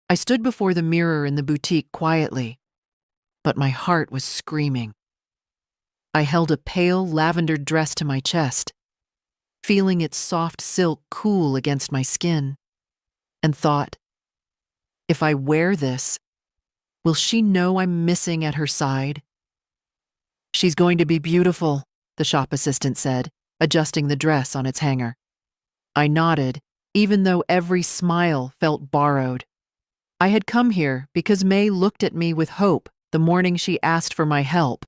I stood before the mirror in the boutique quietly, but my heart was screaming. I held a pale lavender dress to my chest, feeling its soft silk cool against my skin, and thought, if I wear this, will she know I'm missing at her side? She's going to be beautiful, the shop assistant said, adjusting the dress on its hanger. I nodded, even though every smile felt borrowed. I had come here because May looked at me with hope the morning she asked for my help,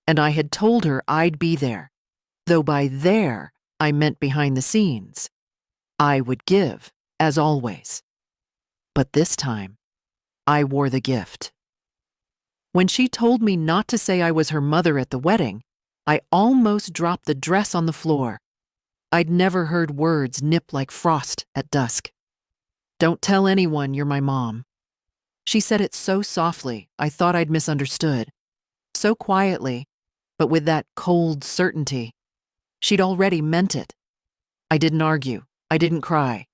and I had told her I'd be there, though by there I meant behind the scenes. I would give, as always. But this time, I wore the gift. When she told me not to say I was her mother at the wedding, I almost dropped the dress on the floor. I'd never heard words nip like frost at dusk. Don't tell anyone you're my mom. She said it so softly, I thought I'd misunderstood. So quietly, but with that cold certainty. She'd already meant it. I didn't argue. I didn't cry.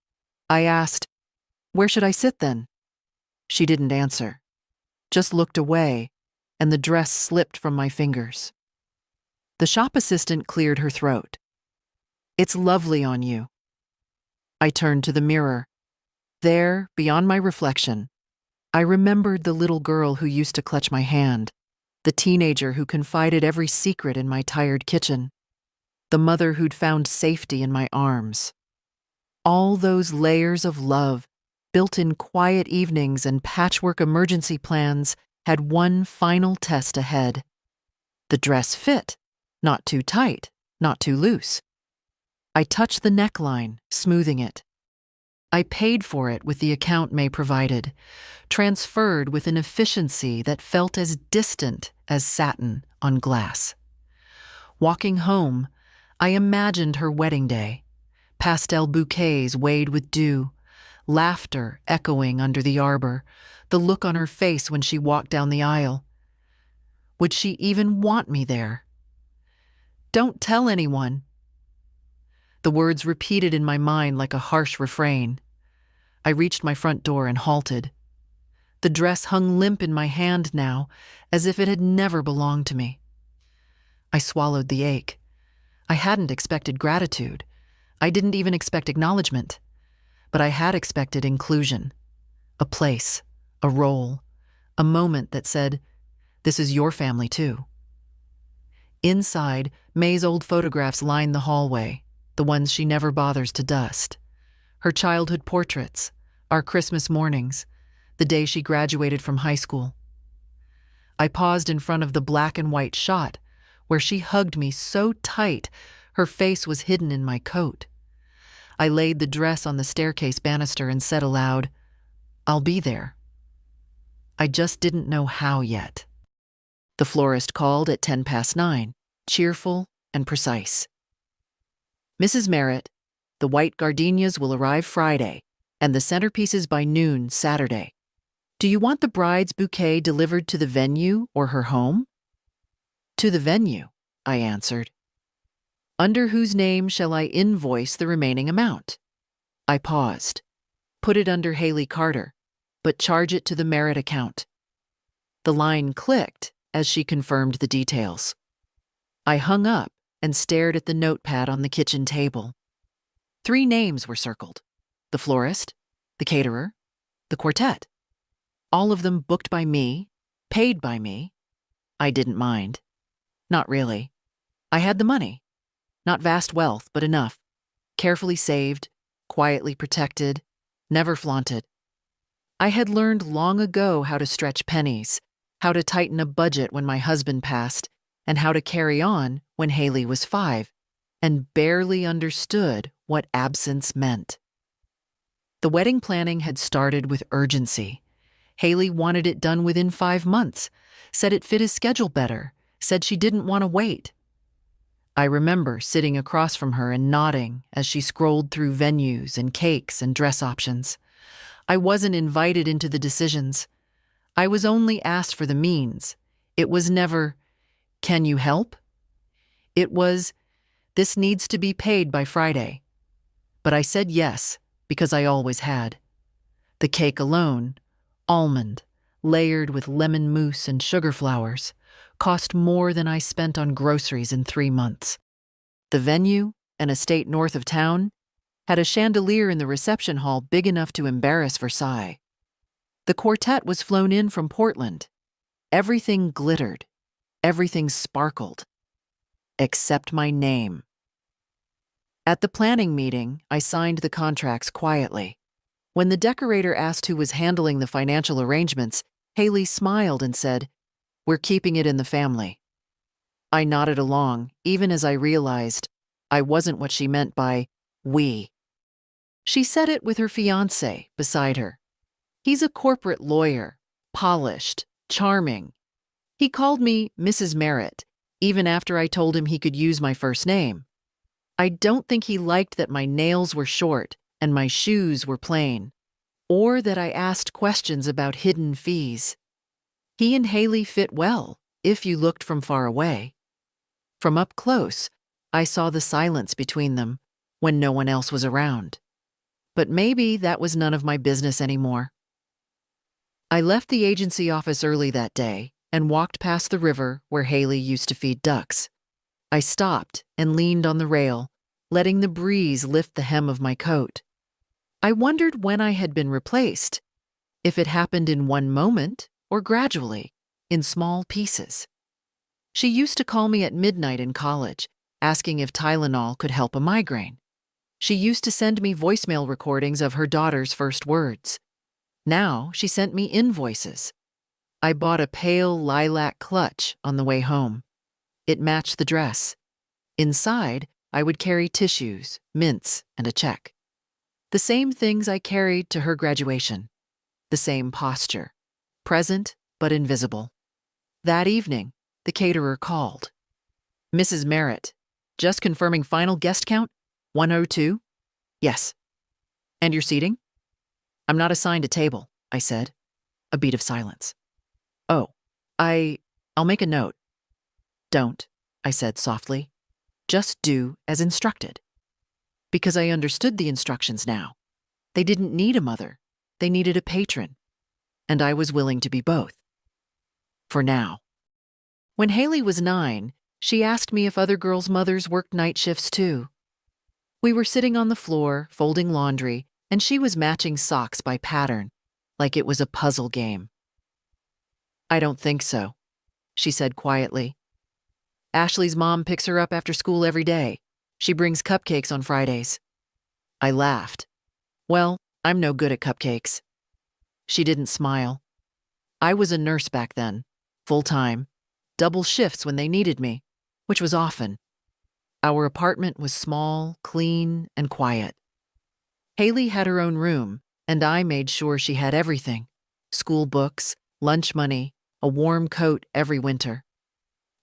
I asked, where should I sit then? She didn't answer, just looked away, and the dress slipped from my fingers. The shop assistant cleared her throat. It's lovely on you. I turned to the mirror. There, beyond my reflection, I remembered the little girl who used to clutch my hand, the teenager who confided every secret in my tired kitchen, the mother who'd found safety in my arms. All those layers of love, built in quiet evenings and patchwork emergency plans, had one final test ahead. The dress fit, not too tight, not too loose. I touched the neckline, smoothing it. I paid for it with the account May provided, transferred with an efficiency that felt as distant as satin on glass. Walking home, I imagined her wedding day, pastel bouquets weighed with dew, laughter echoing under the arbor, the look on her face when she walked down the aisle. Would she even want me there? Don't tell anyone. The words repeated in my mind like a harsh refrain. I reached my front door and halted. The dress hung limp in my hand now, as if it had never belonged to me. I swallowed the ache. I hadn't expected gratitude. I didn't even expect acknowledgement. But I had expected inclusion. A place, a role, a moment that said, this is your family too. Inside, May's old photographs lined the hallway, the ones she never bothers to dust. Her childhood portraits, our Christmas mornings, the day she graduated from high school. I paused in front of the black and white shot, where she hugged me so tight her face was hidden in my coat. I laid the dress on the staircase banister and said aloud, I'll be there. I just didn't know how yet. The florist called at 9:10, cheerful and precise. Mrs. Merritt, the white gardenias will arrive Friday, and the centerpieces by noon Saturday. Do you want the bride's bouquet delivered to the venue or her home? To the venue, I answered. Under whose name shall I invoice the remaining amount? I paused. Put it under Haley Carter, but charge it to the Merritt account. The line clicked as she confirmed the details. I hung up and stared at the notepad on the kitchen table. 3 names were circled: the florist, the caterer, the quartet. All of them booked by me, paid by me. I didn't mind. Not really. I had the money. Not vast wealth, but enough. Carefully saved, quietly protected, never flaunted. I had learned long ago how to stretch pennies, how to tighten a budget when my husband passed, and how to carry on when Haley was 5, and barely understood what absence meant. The wedding planning had started with urgency. Haley wanted it done within 5 months, said it fit his schedule better, said she didn't want to wait. I remember sitting across from her and nodding as she scrolled through venues and cakes and dress options. I wasn't invited into the decisions. I was only asked for the means. It was never, can you help? It was, this needs to be paid by Friday. But I said yes, because I always had. The cake alone, almond, layered with lemon mousse and sugar flowers, cost more than I spent on groceries in 3 months. The venue, an estate north of town, had a chandelier in the reception hall big enough to embarrass Versailles. The quartet was flown in from Portland. Everything glittered. Everything sparkled. Except my name. At the planning meeting, I signed the contracts quietly. When the decorator asked who was handling the financial arrangements, Haley smiled and said, "We're keeping it in the family." I nodded along, even as I realized I wasn't what she meant by we. She said it with her fiancé beside her. He's a corporate lawyer, polished, charming. He called me Mrs. Merritt, even after I told him he could use my first name. I don't think he liked that my nails were short and my shoes were plain, or that I asked questions about hidden fees. He and Haley fit well, if you looked from far away. From up close, I saw the silence between them when no one else was around. But maybe that was none of my business anymore. I left the agency office early that day and walked past the river where Haley used to feed ducks. I stopped and leaned on the rail, letting the breeze lift the hem of my coat. I wondered when I had been replaced, if it happened in one moment or gradually, in small pieces. She used to call me at midnight in college, asking if Tylenol could help a migraine. She used to send me voicemail recordings of her daughter's first words. Now she sent me invoices. I bought a pale lilac clutch on the way home. It matched the dress. Inside, I would carry tissues, mints, and a check. The same things I carried to her graduation. The same posture, present but invisible. That evening, the caterer called. "Mrs. Merritt, just confirming final guest count, 102? Yes. And your seating?" "I'm not assigned a table," I said. A beat of silence. "Oh, I'll make a note." "Don't," I said softly. "Just do as instructed." Because I understood the instructions now. They didn't need a mother. They needed a patron. And I was willing to be both. For now. When Haley was 9, she asked me if other girls' mothers worked night shifts too. We were sitting on the floor, folding laundry, and she was matching socks by pattern, like it was a puzzle game. "I don't think so," she said quietly. "Ashley's mom picks her up after school every day. She brings cupcakes on Fridays." I laughed. "Well, I'm no good at cupcakes." She didn't smile. I was a nurse back then, full-time, double shifts when they needed me, which was often. Our apartment was small, clean, and quiet. Haley had her own room, and I made sure she had everything: school books, lunch money, a warm coat every winter.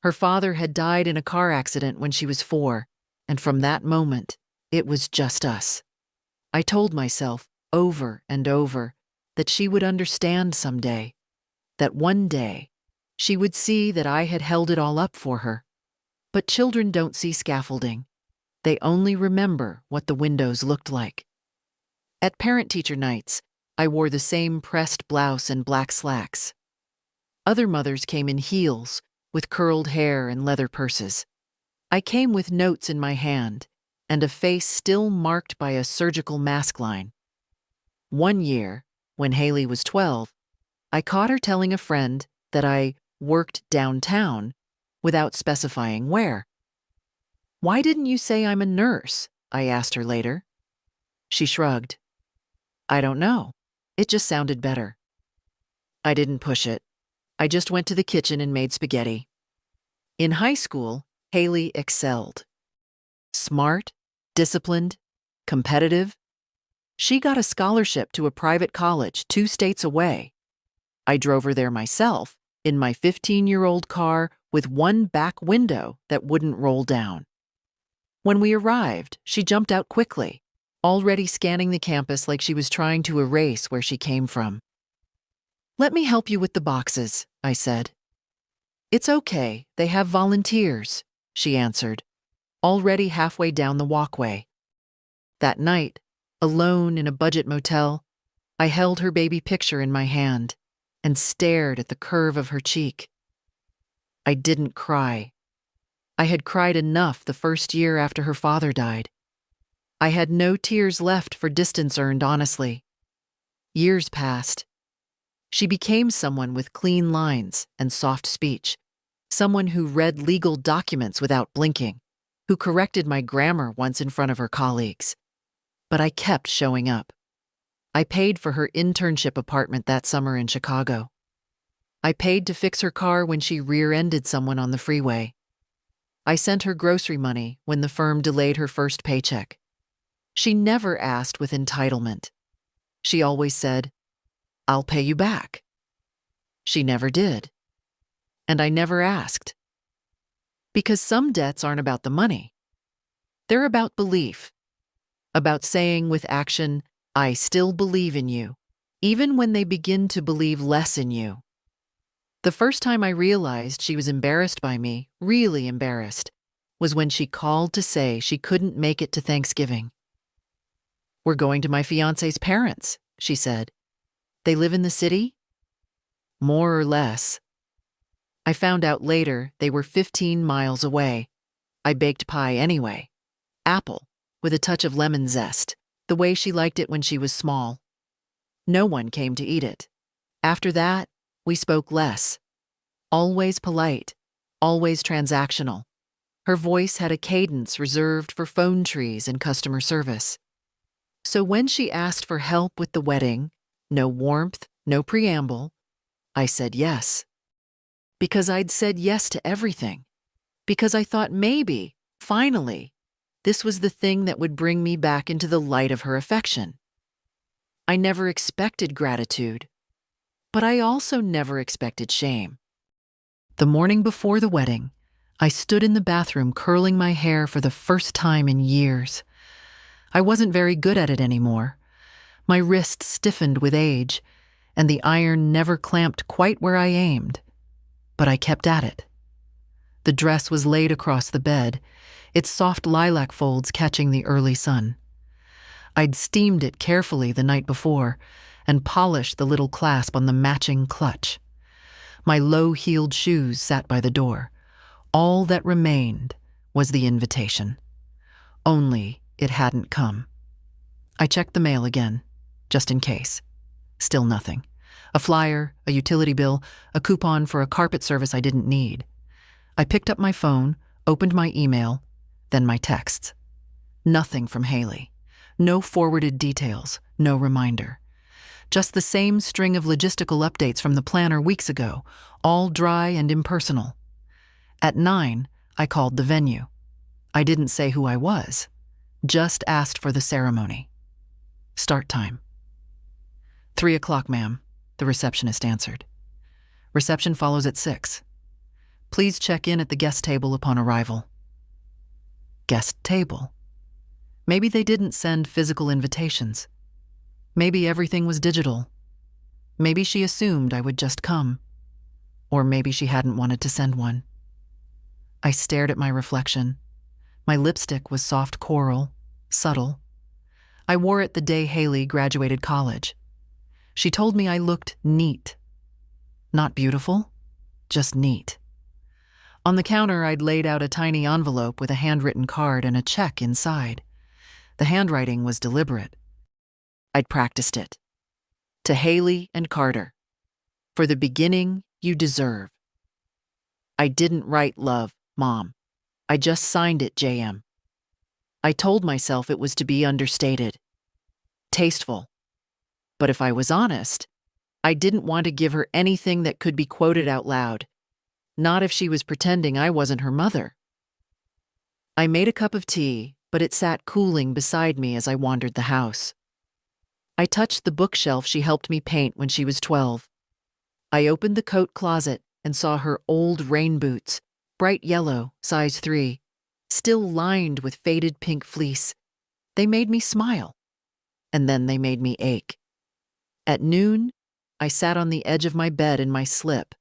Her father had died in a car accident when she was 4, and from that moment, it was just us. I told myself over and over that she would understand someday, that one day she would see that I had held it all up for her. But children don't see scaffolding. They only remember what the windows looked like. At parent-teacher nights, I wore the same pressed blouse and black slacks. Other mothers came in heels, with curled hair and leather purses. I came with notes in my hand, and a face still marked by a surgical mask line. One year, when Haley was 12, I caught her telling a friend that I worked downtown without specifying where. "Why didn't you say I'm a nurse?" I asked her later. She shrugged. "I don't know. It just sounded better." I didn't push it. I just went to the kitchen and made spaghetti. In high school, Haley excelled. Smart, disciplined, competitive. She got a scholarship to a private college 2 states away. I drove her there myself in my 15-year-old car with one back window that wouldn't roll down. When we arrived, she jumped out quickly, already scanning the campus like she was trying to erase where she came from. "Let me help you with the boxes," I said. "It's okay, they have volunteers," she answered, already halfway down the walkway. That night, alone in a budget motel, I held her baby picture in my hand and stared at the curve of her cheek. I didn't cry. I had cried enough the first year after her father died. I had no tears left for distance earned honestly. Years passed. She became someone with clean lines and soft speech, someone who read legal documents without blinking, who corrected my grammar once in front of her colleagues. But I kept showing up. I paid for her internship apartment that summer in Chicago. I paid to fix her car when she rear-ended someone on the freeway. I sent her grocery money when the firm delayed her first paycheck. She never asked with entitlement. She always said, "I'll pay you back." She never did. And I never asked. Because some debts aren't about the money. They're about belief. About saying with action, "I still believe in you," even when they begin to believe less in you. The first time I realized she was embarrassed by me, really embarrassed, was when she called to say she couldn't make it to Thanksgiving. "We're going to my fiancé's parents," she said. "They live in the city?" "More or less." I found out later they were 15 miles away. I baked pie anyway. Apple, with a touch of lemon zest, the way she liked it when she was small. No one came to eat it. After that, we spoke less. Always polite, always transactional. Her voice had a cadence reserved for phone trees and customer service. So when she asked for help with the wedding, no warmth, no preamble, I said yes. Because I'd said yes to everything. Because I thought maybe, finally, this was the thing that would bring me back into the light of her affection. I never expected gratitude, but I also never expected shame. The morning before the wedding, I stood in the bathroom curling my hair for the first time in years. I wasn't very good at it anymore. My wrist stiffened with age, and the iron never clamped quite where I aimed. But I kept at it. The dress was laid across the bed, its soft lilac folds catching the early sun. I'd steamed it carefully the night before and polished the little clasp on the matching clutch. My low-heeled shoes sat by the door. All that remained was the invitation. Only it hadn't come. I checked the mail again, just in case. Still nothing. A flyer, a utility bill, a coupon for a carpet service I didn't need. I picked up my phone, opened my email, then my texts. Nothing from Haley. No forwarded details, no reminder. Just the same string of logistical updates from the planner weeks ago, all dry and impersonal. At 9, I called the venue. I didn't say who I was, just asked for the ceremony. Start time. 3 o'clock, ma'am, the receptionist answered. Reception follows at 6. Please check in at the guest table upon arrival. Guest table. Maybe they didn't send physical invitations. Maybe everything was digital. Maybe she assumed I would just come. Or maybe she hadn't wanted to send one. I stared at my reflection. My lipstick was soft coral, subtle. I wore it the day Haley graduated college. She told me I looked neat. Not beautiful, just neat. On the counter, I'd laid out a tiny envelope with a handwritten card and a check inside. The handwriting was deliberate. I'd practiced it. To Haley and Carter. For the beginning you deserve. I didn't write love, Mom. I just signed it JM. I told myself it was to be understated. Tasteful. But if I was honest, I didn't want to give her anything that could be quoted out loud. Not if she was pretending I wasn't her mother. I made a cup of tea, but it sat cooling beside me as I wandered the house. I touched the bookshelf she helped me paint when she was 12. I opened the coat closet and saw her old rain boots, bright yellow, size 3, still lined with faded pink fleece. They made me smile, and then they made me ache. At noon, I sat on the edge of my bed in my slip,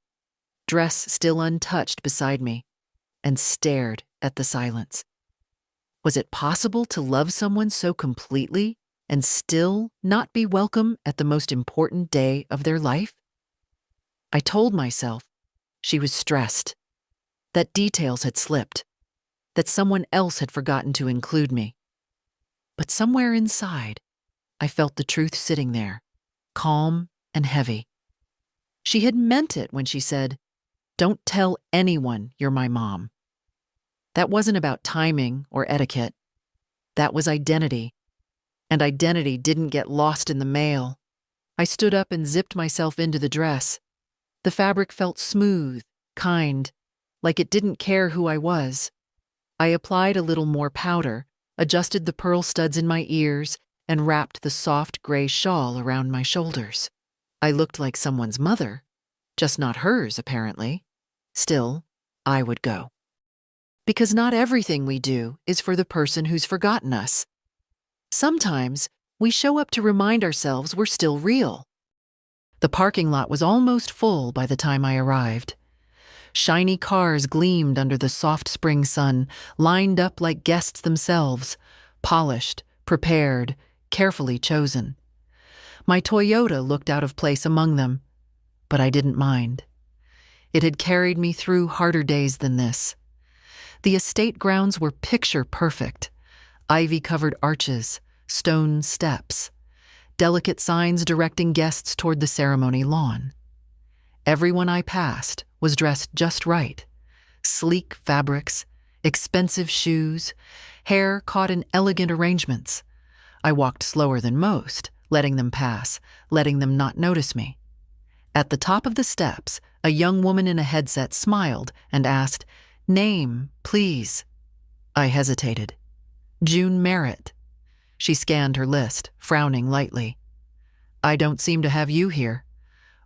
dress still untouched beside me, and stared at the silence. Was it possible to love someone so completely, and still not be welcome at the most important day of their life? I told myself she was stressed, that details had slipped, that someone else had forgotten to include me. But somewhere inside, I felt the truth sitting there, calm and heavy. She had meant it when she said, "Don't tell anyone you're my mom." That wasn't about timing or etiquette. That was identity. And identity didn't get lost in the mail. I stood up and zipped myself into the dress. The fabric felt smooth, kind, like it didn't care who I was. I applied a little more powder, adjusted the pearl studs in my ears, and wrapped the soft gray shawl around my shoulders. I looked like someone's mother, just not hers, apparently. Still, I would go. Because not everything we do is for the person who's forgotten us. Sometimes we show up to remind ourselves we're still real. The parking lot was almost full by the time I arrived. Shiny cars gleamed under the soft spring sun, lined up like guests themselves, polished, prepared, carefully chosen. My Toyota looked out of place among them, but I didn't mind. It had carried me through harder days than this. The estate grounds were picture perfect. Ivy-covered arches, stone steps, delicate signs directing guests toward the ceremony lawn. Everyone I passed was dressed just right. Sleek fabrics, expensive shoes, hair caught in elegant arrangements. I walked slower than most, letting them pass, letting them not notice me. At the top of the steps, a young woman in a headset smiled and asked, "Name, please." I hesitated. "June Merritt." She scanned her list, frowning lightly. "I don't seem to have you here.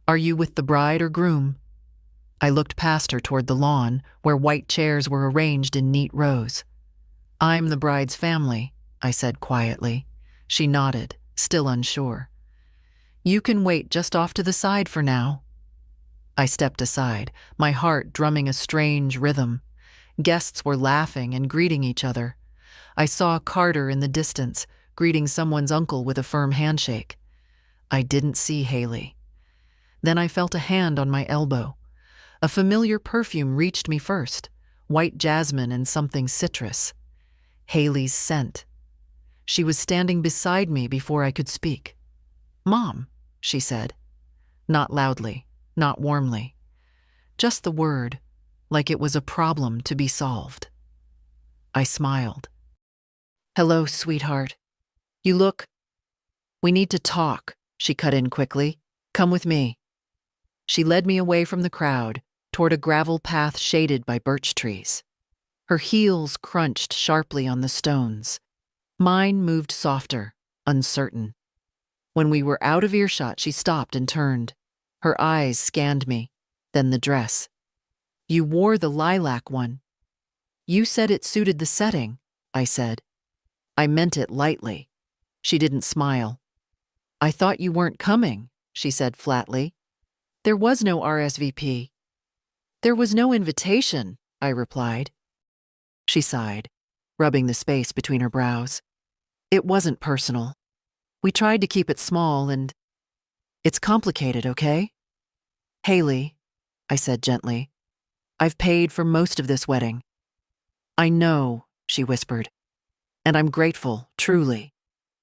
Are you with the bride or groom?" I looked past her toward the lawn, where white chairs were arranged in neat rows. "I'm the bride's family," I said quietly. She nodded, still unsure. "You can wait just off to the side for now." I stepped aside, my heart drumming a strange rhythm. Guests were laughing and greeting each other. I saw Carter in the distance, greeting someone's uncle with a firm handshake. I didn't see Haley. Then I felt a hand on my elbow. A familiar perfume reached me first, white jasmine and something citrus. Haley's scent. She was standing beside me before I could speak. "Mom," she said. Not loudly, not warmly. Just the word, like it was a problem to be solved. I smiled. "Hello, sweetheart. You look—" "We need to talk," she cut in quickly. "Come with me." She led me away from the crowd, toward a gravel path shaded by birch trees. Her heels crunched sharply on the stones. Mine moved softer, uncertain. When we were out of earshot, she stopped and turned. Her eyes scanned me, then the dress. "You wore the lilac one." "You said it suited the setting," I said. I meant it lightly. She didn't smile. "I thought you weren't coming," she said flatly. "There was no RSVP." "There was no invitation," I replied. She sighed, rubbing the space between her brows. "It wasn't personal. We tried to keep it small and— It's complicated, okay?" "Haley," I said gently, "I've paid for most of this wedding." "I know," she whispered, "and I'm grateful, truly.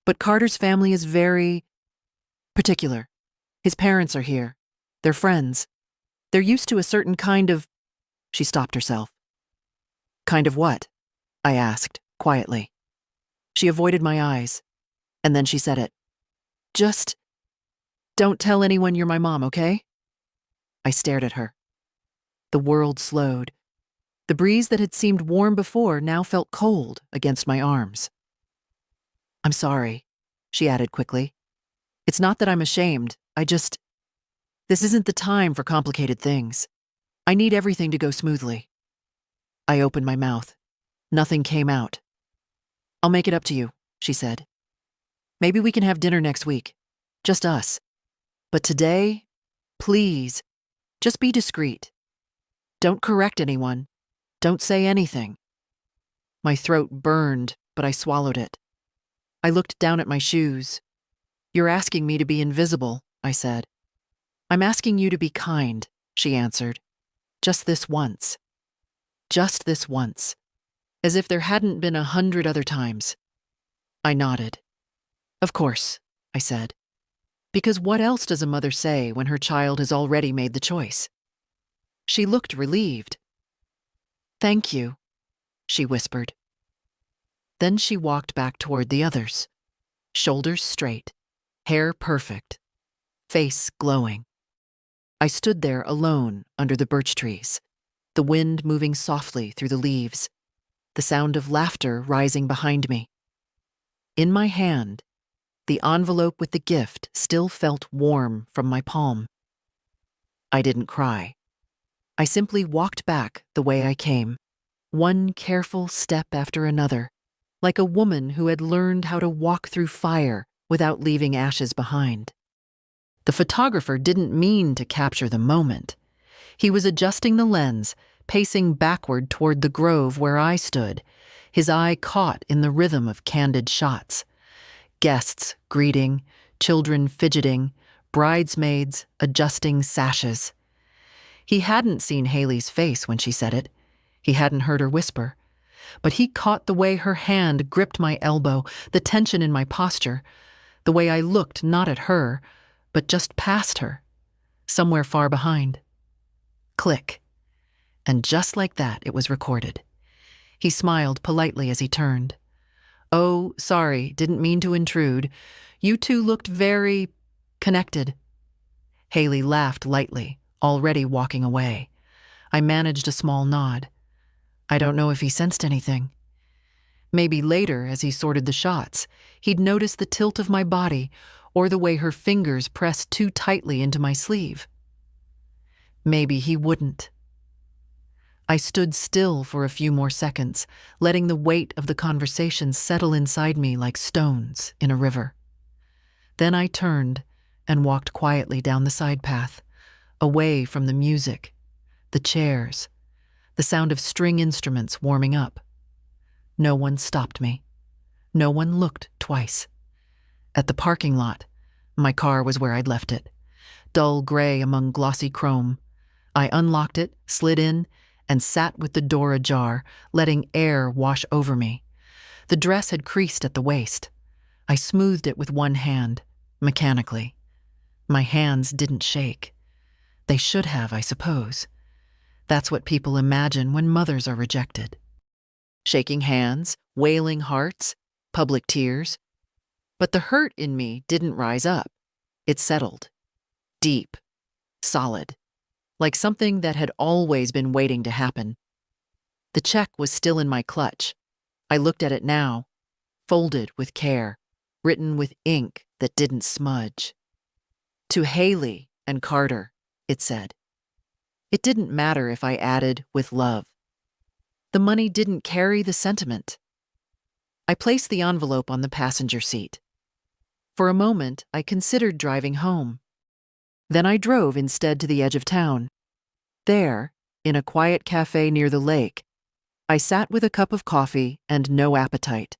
But Carter's family is very particular. His parents are here. They're friends. They're used to a certain kind of—" She stopped herself. "Kind of what?" I asked, quietly. She avoided my eyes, and then she said it. "Just don't tell anyone you're my mom, okay?" I stared at her. The world slowed. The breeze that had seemed warm before now felt cold against my arms. "I'm sorry," she added quickly. "It's not that I'm ashamed. This isn't the time for complicated things. I need everything to go smoothly." I opened my mouth. Nothing came out. "I'll make it up to you," she said. "Maybe we can have dinner next week. Just us. But today, please, just be discreet. Don't correct anyone. Don't say anything." My throat burned, but I swallowed it. I looked down at my shoes. "You're asking me to be invisible," I said. "I'm asking you to be kind," she answered. "Just this once. Just this once." As if there hadn't been 100 other times. I nodded. "Of course," I said. Because what else does a mother say when her child has already made the choice? She looked relieved. "Thank you," she whispered. Then she walked back toward the others. Shoulders straight, hair perfect, face glowing. I stood there alone under the birch trees, the wind moving softly through the leaves, the sound of laughter rising behind me. In my hand, the envelope with the gift still felt warm from my palm. I didn't cry. I simply walked back the way I came, one careful step after another, like a woman who had learned how to walk through fire without leaving ashes behind. The photographer didn't mean to capture the moment. He was adjusting the lens, pacing backward toward the grove where I stood, his eye caught in the rhythm of candid shots. Guests greeting, children fidgeting, bridesmaids adjusting sashes. He hadn't seen Haley's face when she said it. He hadn't heard her whisper. But he caught the way her hand gripped my elbow, the tension in my posture, the way I looked not at her, but just past her, somewhere far behind. Click. And just like that, it was recorded. He smiled politely as he turned. "Oh, sorry, didn't mean to intrude. You two looked very connected." Haley laughed lightly, already walking away. I managed a small nod. I don't know if he sensed anything. Maybe later, as he sorted the shots, he'd notice the tilt of my body or the way her fingers pressed too tightly into my sleeve. Maybe he wouldn't. I stood still for a few more seconds, letting the weight of the conversation settle inside me like stones in a river. Then I turned and walked quietly down the side path, away from the music, the chairs, the sound of string instruments warming up. No one stopped me. No one looked twice. At the parking lot, my car was where I'd left it, dull gray among glossy chrome. I unlocked it, slid in, and sat with the door ajar, letting air wash over me. The dress had creased at the waist. I smoothed it with one hand, mechanically. My hands didn't shake. They should have, I suppose. That's what people imagine when mothers are rejected. Shaking hands, wailing hearts, public tears. But the hurt in me didn't rise up. It settled. Deep. Solid. Like something that had always been waiting to happen. The check was still in my clutch. I looked at it now, folded with care, written with ink that didn't smudge. To Haley and Carter, it said. It didn't matter if I added with love. The money didn't carry the sentiment. I placed the envelope on the passenger seat. For a moment, I considered driving home. Then I drove instead to the edge of town. There, in a quiet cafe near the lake, I sat with a cup of coffee and no appetite.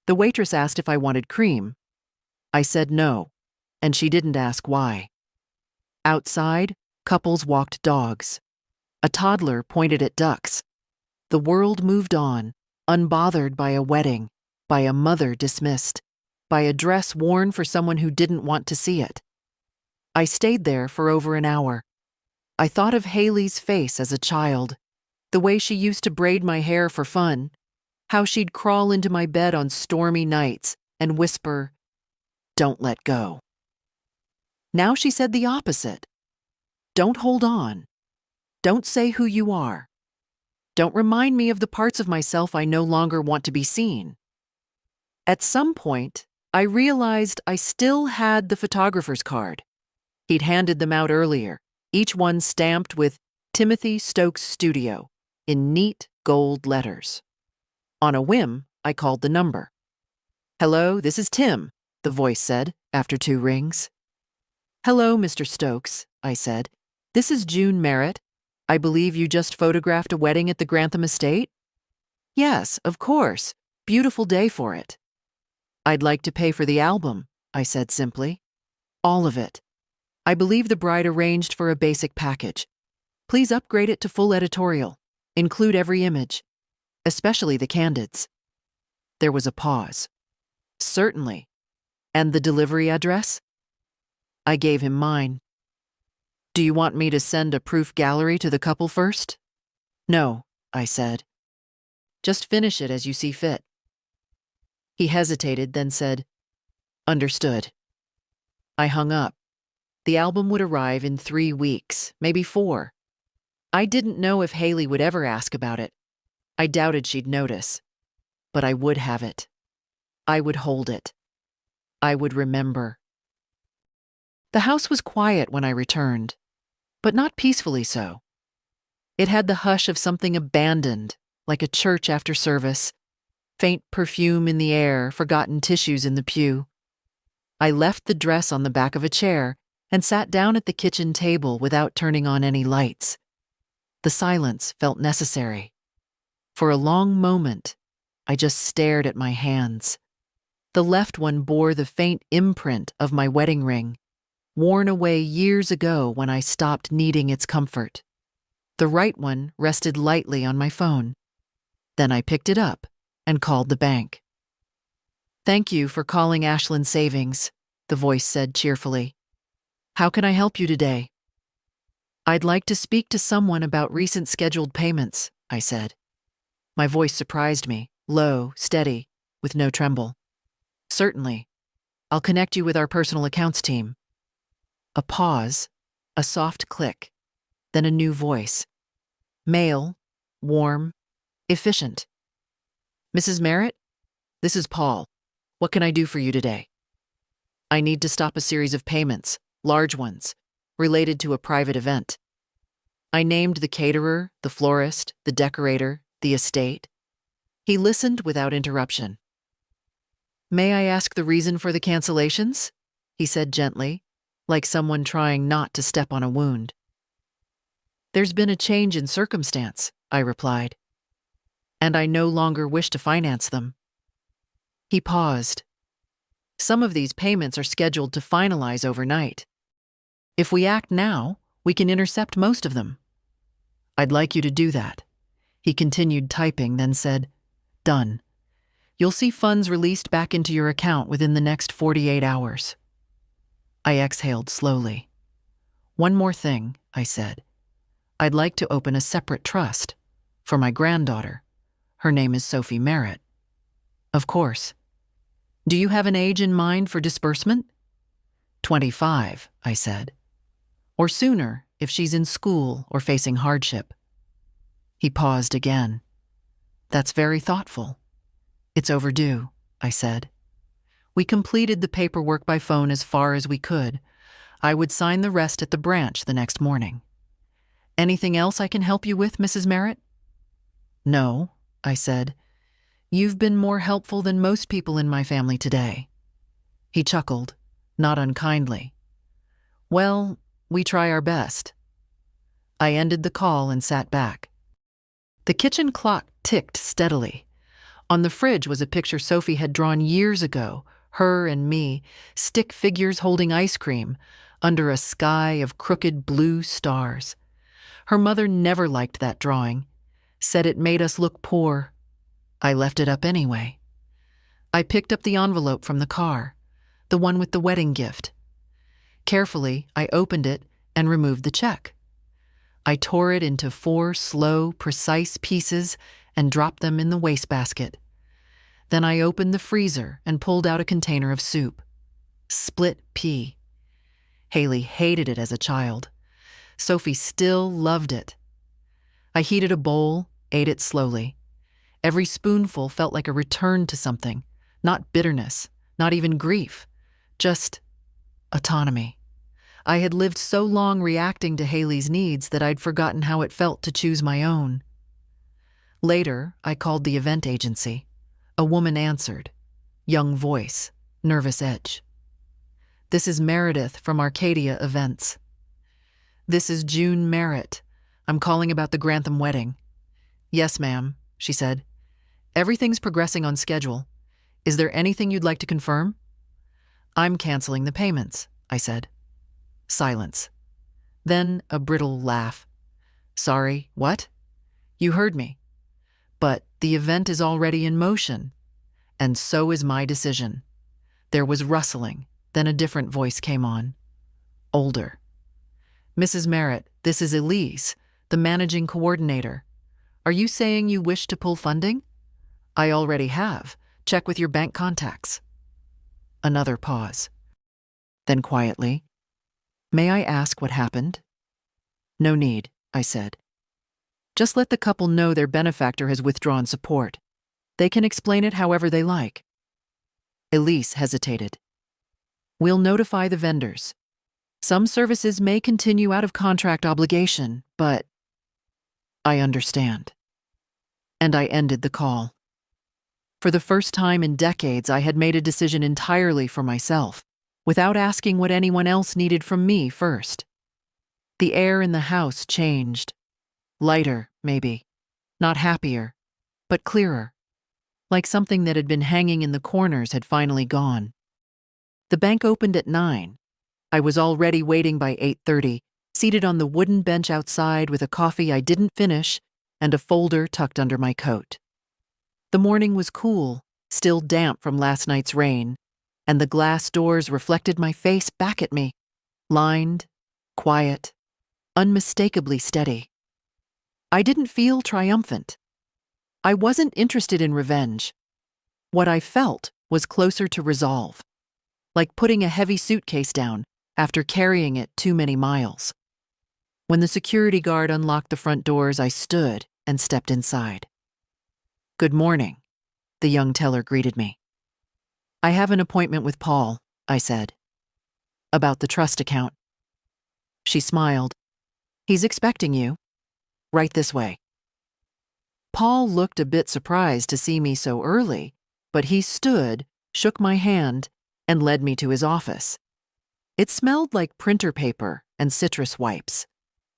The waitress asked if I wanted cream. I said no, and she didn't ask why. Outside, couples walked dogs. A toddler pointed at ducks. The world moved on, unbothered by a wedding, by a mother dismissed, by a dress worn for someone who didn't want to see it. I stayed there for over an hour. I thought of Haley's face as a child, the way she used to braid my hair for fun, how she'd crawl into my bed on stormy nights and whisper, "Don't let go." Now she said the opposite. "Don't hold on. Don't say who you are. Don't remind me of the parts of myself I no longer want to be seen." At some point, I realized I still had the photographer's card. He'd handed them out earlier, each one stamped with Timothy Stokes Studio in neat gold letters. On a whim, I called the number. "Hello, this is Tim," the voice said after 2 rings. "Hello, Mr. Stokes," I said. "This is June Merritt. I believe you just photographed a wedding at the Grantham Estate?" "Yes, of course. Beautiful day for it." I'd like to pay for the album, I said simply. All of it. I believe the bride arranged for a basic package. Please upgrade it to full editorial. Include every image, especially the candids. There was a pause. Certainly. And the delivery address? I gave him mine. Do you want me to send a proof gallery to the couple first? No, I said. Just finish it as you see fit. He hesitated, then said, Understood. I hung up. The album would arrive in 3 weeks, maybe 4. I didn't know if Haley would ever ask about it. I doubted she'd notice. But I would have it. I would hold it. I would remember. The house was quiet when I returned, but not peacefully so. It had the hush of something abandoned, like a church after service, faint perfume in the air, forgotten tissues in the pew. I left the dress on the back of a chair and sat down at the kitchen table without turning on any lights. The silence felt necessary. For a long moment, I just stared at my hands. The left one bore the faint imprint of my wedding ring, worn away years ago when I stopped needing its comfort. The right one rested lightly on my phone. Then I picked it up and called the bank. Thank you for calling Ashland Savings, the voice said cheerfully. How can I help you today? I'd like to speak to someone about recent scheduled payments, I said. My voice surprised me, low, steady, with no tremble. Certainly. I'll connect you with our personal accounts team. A pause, a soft click, then a new voice. Male, warm, efficient. Mrs. Merritt? This is Paul. What can I do for you today? I need to stop a series of payments, large ones, related to a private event. I named the caterer, the florist, the decorator, the estate. He listened without interruption. May I ask the reason for the cancellations? He said gently, like someone trying not to step on a wound. There's been a change in circumstance, I replied, and I no longer wish to finance them. He paused. Some of these payments are scheduled to finalize overnight. If we act now, we can intercept most of them. I'd like you to do that. He continued typing, then said, Done. You'll see funds released back into your account within the next 48 hours. I exhaled slowly. One more thing, I said. I'd like to open a separate trust for my granddaughter. Her name is Sophie Merritt. Of course. Do you have an age in mind for disbursement? 25, I said. Or sooner if she's in school or facing hardship. He paused again. That's very thoughtful. It's overdue, I said. We completed the paperwork by phone as far as we could. I would sign the rest at the branch the next morning. Anything else I can help you with, Mrs. Merritt? No, I said. You've been more helpful than most people in my family today. He chuckled, not unkindly. Well, we try our best. I ended the call and sat back. The kitchen clock ticked steadily. On the fridge was a picture Sophie had drawn years ago, her and me, stick figures holding ice cream, under a sky of crooked blue stars. Her mother never liked that drawing, said it made us look poor. I left it up anyway. I picked up the envelope from the car, the one with the wedding gift. Carefully, I opened it and removed the check. I tore it into 4 slow, precise pieces and dropped them in the wastebasket. Then I opened the freezer and pulled out a container of soup. Split pea. Haley hated it as a child. Sophie still loved it. I heated a bowl, ate it slowly. Every spoonful felt like a return to something, not bitterness, not even grief, just autonomy. I had lived so long reacting to Haley's needs that I'd forgotten how it felt to choose my own. Later, I called the event agency. A woman answered. Young voice, nervous edge. This is Meredith from Arcadia Events. This is June Merritt. I'm calling about the Grantham wedding. Yes, ma'am, she said. Everything's progressing on schedule. Is there anything you'd like to confirm? I'm canceling the payments, I said. Silence. Then a brittle laugh. Sorry, what? You heard me. But the event is already in motion, and so is my decision. There was rustling, then a different voice came on. Older. Mrs. Merritt, this is Elise, the managing coordinator. Are you saying you wish to pull funding? I already have. Check with your bank contacts. Another pause. Then quietly, may I ask what happened? No need, I said. Just let the couple know their benefactor has withdrawn support. They can explain it however they like. Elise hesitated. We'll notify the vendors. Some services may continue out of contract obligation, but I understand. And I ended the call. For the first time in decades, I had made a decision entirely for myself, without asking what anyone else needed from me first. The air in the house changed. Lighter, maybe. Not happier, but clearer. Like something that had been hanging in the corners had finally gone. The bank opened at 9. I was already waiting by 8:30, seated on the wooden bench outside with a coffee I didn't finish and a folder tucked under my coat. The morning was cool, still damp from last night's rain, and the glass doors reflected my face back at me, lined, quiet, unmistakably steady. I didn't feel triumphant. I wasn't interested in revenge. What I felt was closer to resolve, like putting a heavy suitcase down after carrying it too many miles. When the security guard unlocked the front doors, I stood and stepped inside. Good morning, the young teller greeted me. I have an appointment with Paul, I said. About the trust account. She smiled. He's expecting you. Right this way. Paul looked a bit surprised to see me so early, but he stood, shook my hand, and led me to his office. It smelled like printer paper and citrus wipes,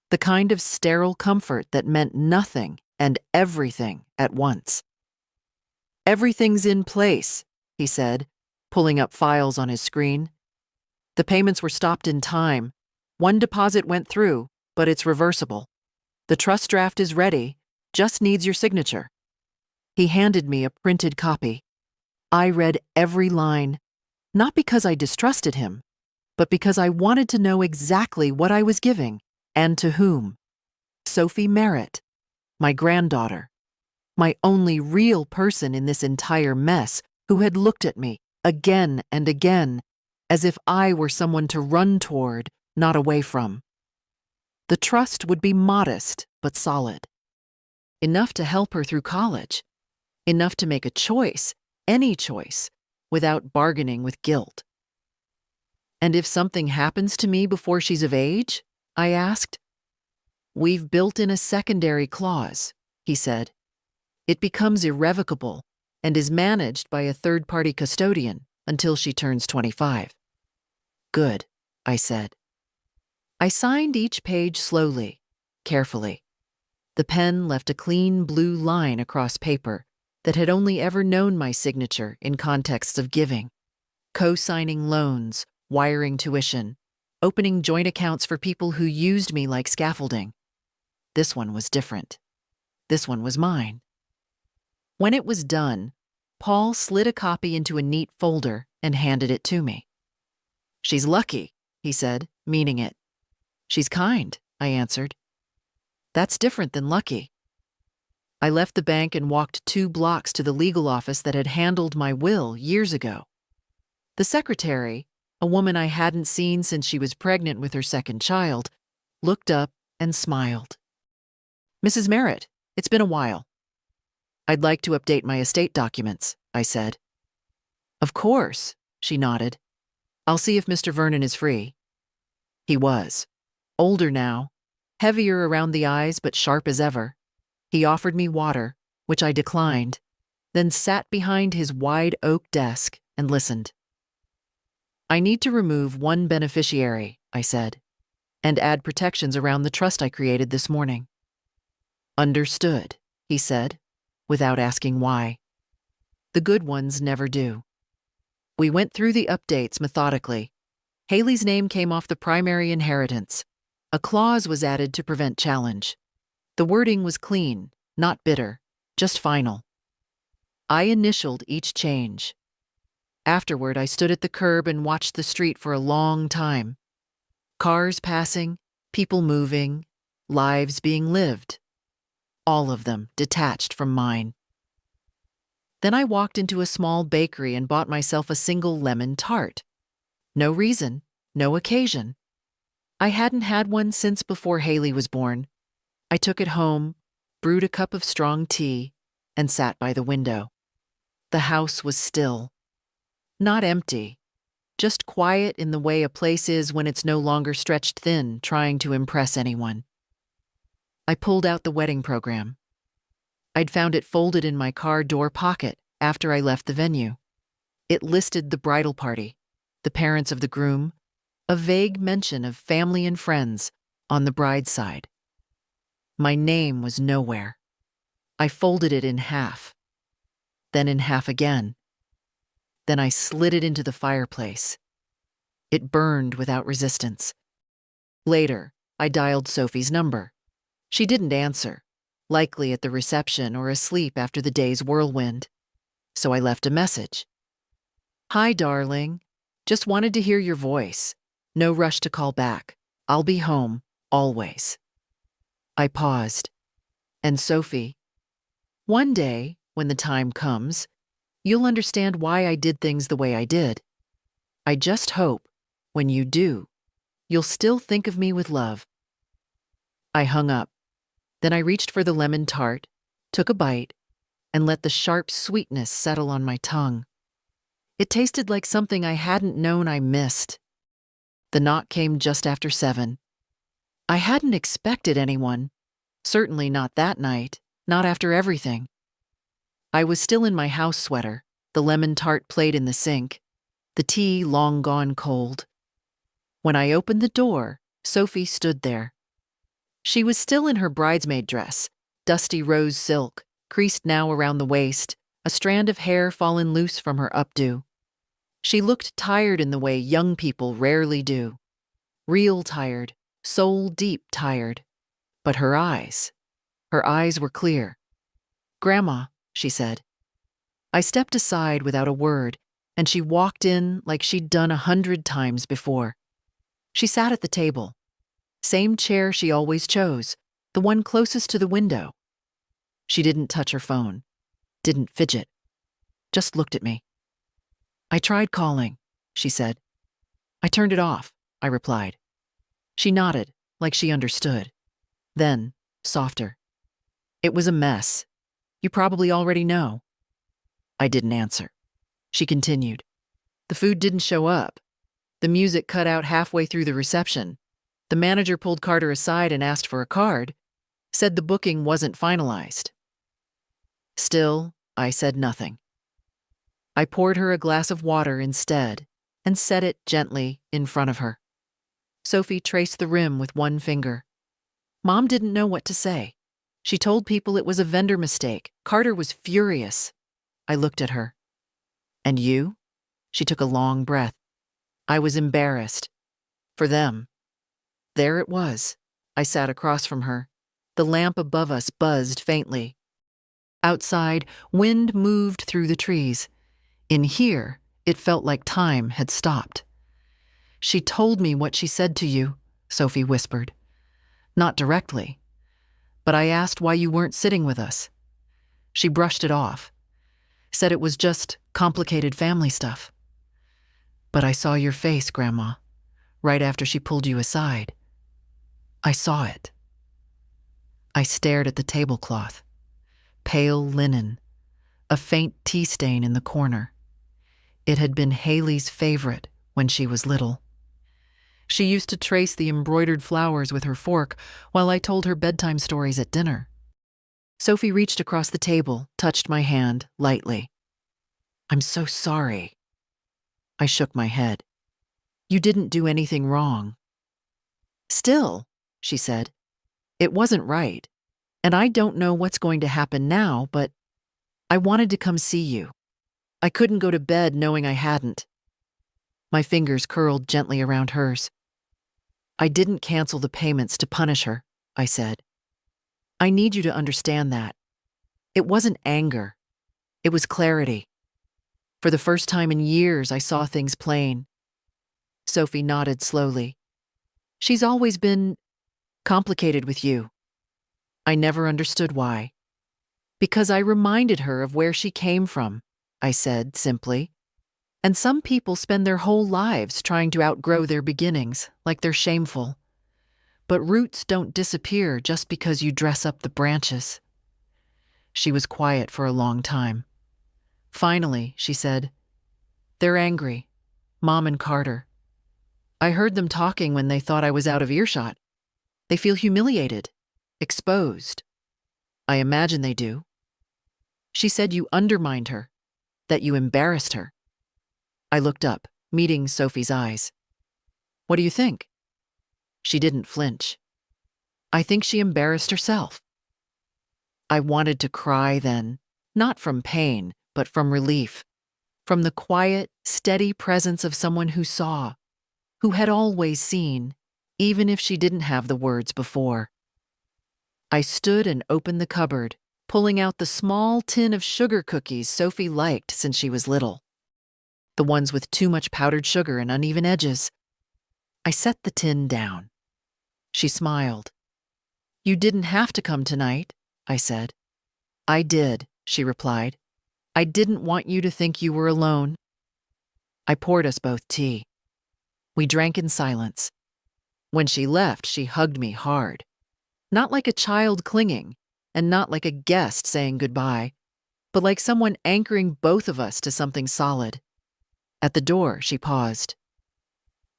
the kind of sterile comfort that meant nothing and everything at once. Everything's in place, he said, pulling up files on his screen. The payments were stopped in time. One deposit went through, but it's reversible. The trust draft is ready, just needs your signature. He handed me a printed copy. I read every line, not because I distrusted him, but because I wanted to know exactly what I was giving and to whom. Sophie Merritt, my granddaughter, my only real person in this entire mess who had looked at me again and again as if I were someone to run toward, not away from. The trust would be modest but solid. Enough to help her through college. Enough to make a choice, any choice, without bargaining with guilt. And if something happens to me before she's of age? I asked. We've built in a secondary clause, he said. It becomes irrevocable and is managed by a third-party custodian until she turns 25. Good, I said. I signed each page slowly, carefully. The pen left a clean blue line across paper that had only ever known my signature in contexts of giving, co-signing loans, wiring tuition, opening joint accounts for people who used me like scaffolding. This one was different. This one was mine. When it was done, Paul slid a copy into a neat folder and handed it to me. She's lucky, he said, meaning it. She's kind, I answered. That's different than lucky. I left the bank and walked 2 blocks to the legal office that had handled my will years ago. The secretary, a woman I hadn't seen since she was pregnant with her second child, looked up and smiled. Mrs. Merritt, it's been a while. I'd like to update my estate documents, I said. Of course, she nodded. I'll see if Mr. Vernon is free. He was. Older now, heavier around the eyes but sharp as ever. He offered me water, which I declined, then sat behind his wide oak desk and listened. I need to remove one beneficiary, I said, and add protections around the trust I created this morning. Understood, he said, without asking why. The good ones never do. We went through the updates methodically. Haley's name came off the primary inheritance. A clause was added to prevent challenge. The wording was clean, not bitter, just final. I initialed each change. Afterward, I stood at the curb and watched the street for a long time. Cars passing, people moving, lives being lived. All of them detached from mine. Then I walked into a small bakery and bought myself a single lemon tart. No reason, no occasion. I hadn't had one since before Haley was born. I took it home, brewed a cup of strong tea, and sat by the window. The house was still. Not empty, just quiet in the way a place is when it's no longer stretched thin, trying to impress anyone. I pulled out the wedding program. I'd found it folded in my car door pocket after I left the venue. It listed the bridal party, the parents of the groom, a vague mention of family and friends on the bride's side. My name was nowhere. I folded it in half, then in half again. Then I slid it into the fireplace. It burned without resistance. Later, I dialed Sophie's number. She didn't answer, likely at the reception or asleep after the day's whirlwind. So I left a message. "Hi, darling. Just wanted to hear your voice. No rush to call back. I'll be home, always." I paused. "And Sophie, one day, when the time comes, you'll understand why I did things the way I did. I just hope, when you do, you'll still think of me with love." I hung up. Then I reached for the lemon tart, took a bite, and let the sharp sweetness settle on my tongue. It tasted like something I hadn't known I missed. The knock came just after 7. I hadn't expected anyone. Certainly not that night, not after everything. I was still in my house sweater, the lemon tart plate in the sink, the tea long gone cold. When I opened the door, Sophie stood there. She was still in her bridesmaid dress, dusty rose silk, creased now around the waist, a strand of hair fallen loose from her updo. She looked tired in the way young people rarely do. Real tired, soul-deep tired. But her eyes were clear. "Grandma," she said. I stepped aside without a word, and she walked in like she'd done 100 times before. She sat at the table. Same chair she always chose, the one closest to the window. She didn't touch her phone, didn't fidget, just looked at me. "I tried calling," she said. "I turned it off," I replied. She nodded, like she understood. Then, softer. "It was a mess. You probably already know." I didn't answer. She continued. "The food didn't show up. The music cut out halfway through the reception. The manager pulled Carter aside and asked for a card, said the booking wasn't finalized." Still, I said nothing. I poured her a glass of water instead and set it gently in front of her. Sophie traced the rim with one finger. Mom didn't know what to say. She told people it was a vendor mistake. Carter was furious. I looked at her. "And you?" She took a long breath. I was embarrassed. For them. There it was. I sat across from her. The lamp above us buzzed faintly. Outside, wind moved through the trees. In here, it felt like time had stopped. "She told me what she said to you," Sophie whispered. "Not directly. But I asked why you weren't sitting with us. She brushed it off. Said it was just complicated family stuff. But I saw your face, Grandma, right after she pulled you aside. I saw it." I stared at the tablecloth. Pale linen, a faint tea stain in the corner. It had been Haley's favorite when she was little. She used to trace the embroidered flowers with her fork while I told her bedtime stories at dinner. Sophie reached across the table, touched my hand lightly. "I'm so sorry." I shook my head. "You didn't do anything wrong." "Still," she said, "it wasn't right. And I don't know what's going to happen now, but I wanted to come see you." I couldn't go to bed knowing I hadn't. My fingers curled gently around hers. I didn't cancel the payments to punish her, I said. I need you to understand that. It wasn't anger. It was clarity. For the first time in years, I saw things plain. Sophie nodded slowly. She's always been complicated with you. I never understood why. Because I reminded her of where she came from, I said simply. And some people spend their whole lives trying to outgrow their beginnings, like they're shameful. But roots don't disappear just because you dress up the branches. She was quiet for a long time. Finally, she said, "They're angry, Mom and Carter. I heard them talking when they thought I was out of earshot. They feel humiliated, exposed. I imagine they do. She said you undermined her, that you embarrassed her." I looked up, meeting Sophie's eyes. "What do you think?" She didn't flinch. "I think she embarrassed herself." I wanted to cry then, not from pain, but from relief, from the quiet, steady presence of someone who saw, who had always seen, even if she didn't have the words before. I stood and opened the cupboard, pulling out the small tin of sugar cookies Sophie liked since she was little. The ones with too much powdered sugar and uneven edges. I set the tin down. She smiled. "You didn't have to come tonight," I said. "I did," she replied. "I didn't want you to think you were alone." I poured us both tea. We drank in silence. When she left, she hugged me hard. Not like a child clinging, and not like a guest saying goodbye, but like someone anchoring both of us to something solid. At the door, she paused.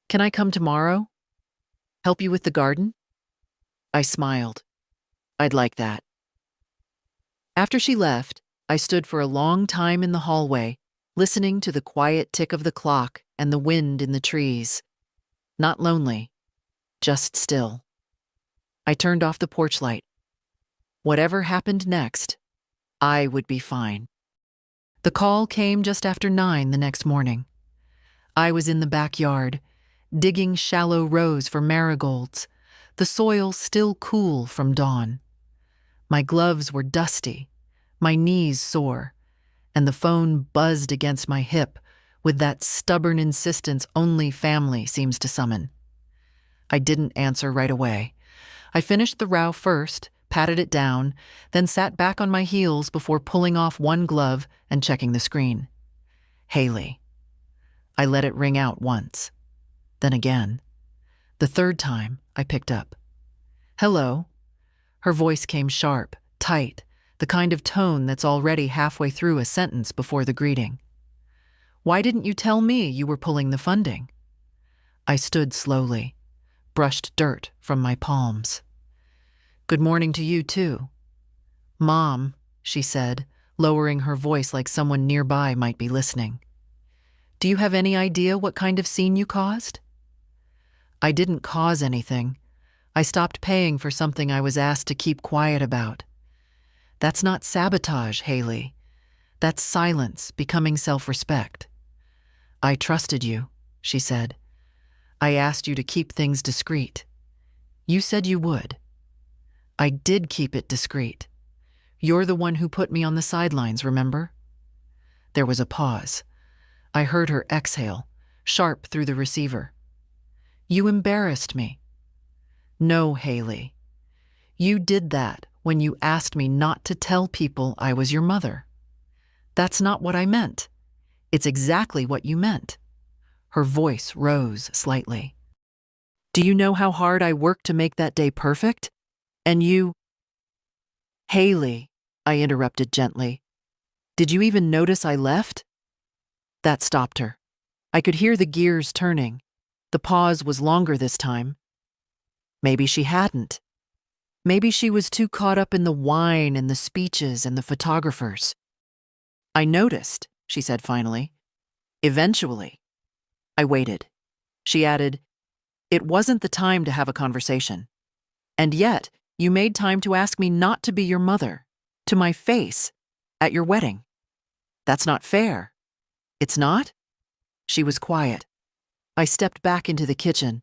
"Can I come tomorrow? Help you with the garden?" I smiled. "I'd like that." After she left, I stood for a long time in the hallway, listening to the quiet tick of the clock and the wind in the trees. Not lonely, just still. I turned off the porch light. Whatever happened next, I would be fine. The call came just after 9 the next morning. I was in the backyard, digging shallow rows for marigolds, the soil still cool from dawn. My gloves were dusty, my knees sore, and the phone buzzed against my hip with that stubborn insistence only family seems to summon. I didn't answer right away. I finished the row first, patted it down, then sat back on my heels before pulling off one glove and checking the screen. Haley. I let it ring out once. Then again. The third time, I picked up. "Hello." Her voice came sharp, tight, the kind of tone that's already halfway through a sentence before the greeting. "Why didn't you tell me you were pulling the funding?" I stood slowly, brushed dirt from my palms. "Good morning to you, too." "Mom," she said, lowering her voice like someone nearby might be listening. "Do you have any idea what kind of scene you caused?" I didn't cause anything. I stopped paying for something I was asked to keep quiet about. That's not sabotage, Haley. That's silence becoming self-respect. "I trusted you," she said. "I asked you to keep things discreet. You said you would. I did keep it discreet. You're the one who put me on the sidelines, remember?" There was a pause. I heard her exhale, sharp through the receiver. "You embarrassed me." "No, Haley. You did that when you asked me not to tell people I was your mother." "That's not what I meant." "It's exactly what you meant." Her voice rose slightly. "Do you know how hard I worked to make that day perfect? And you—" "Haley," I interrupted gently. "Did you even notice I left?" That stopped her. I could hear the gears turning. The pause was longer this time. Maybe she hadn't. Maybe she was too caught up in the wine and the speeches and the photographers. "I noticed," she said finally. "Eventually." I waited. She added, "It wasn't the time to have a conversation. And yet, you made time to ask me not to be your mother, to my face, at your wedding. That's not fair." It's not? She was quiet. I stepped back into the kitchen,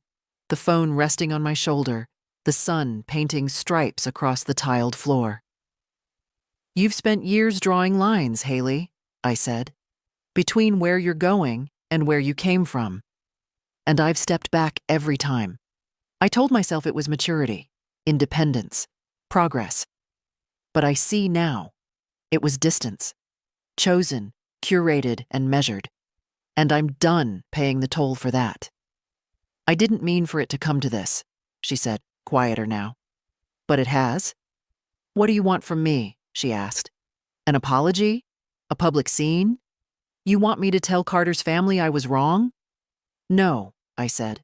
the phone resting on my shoulder, the sun painting stripes across the tiled floor. You've spent years drawing lines, Haley, I said, between where you're going and where you came from. And I've stepped back every time. I told myself it was maturity, independence, progress. But I see now, it was distance, chosen, curated, and measured. And I'm done paying the toll for that. I didn't mean for it to come to this, she said, quieter now. But it has. What do you want from me? She asked. An apology? A public scene? You want me to tell Carter's family I was wrong? No, I said.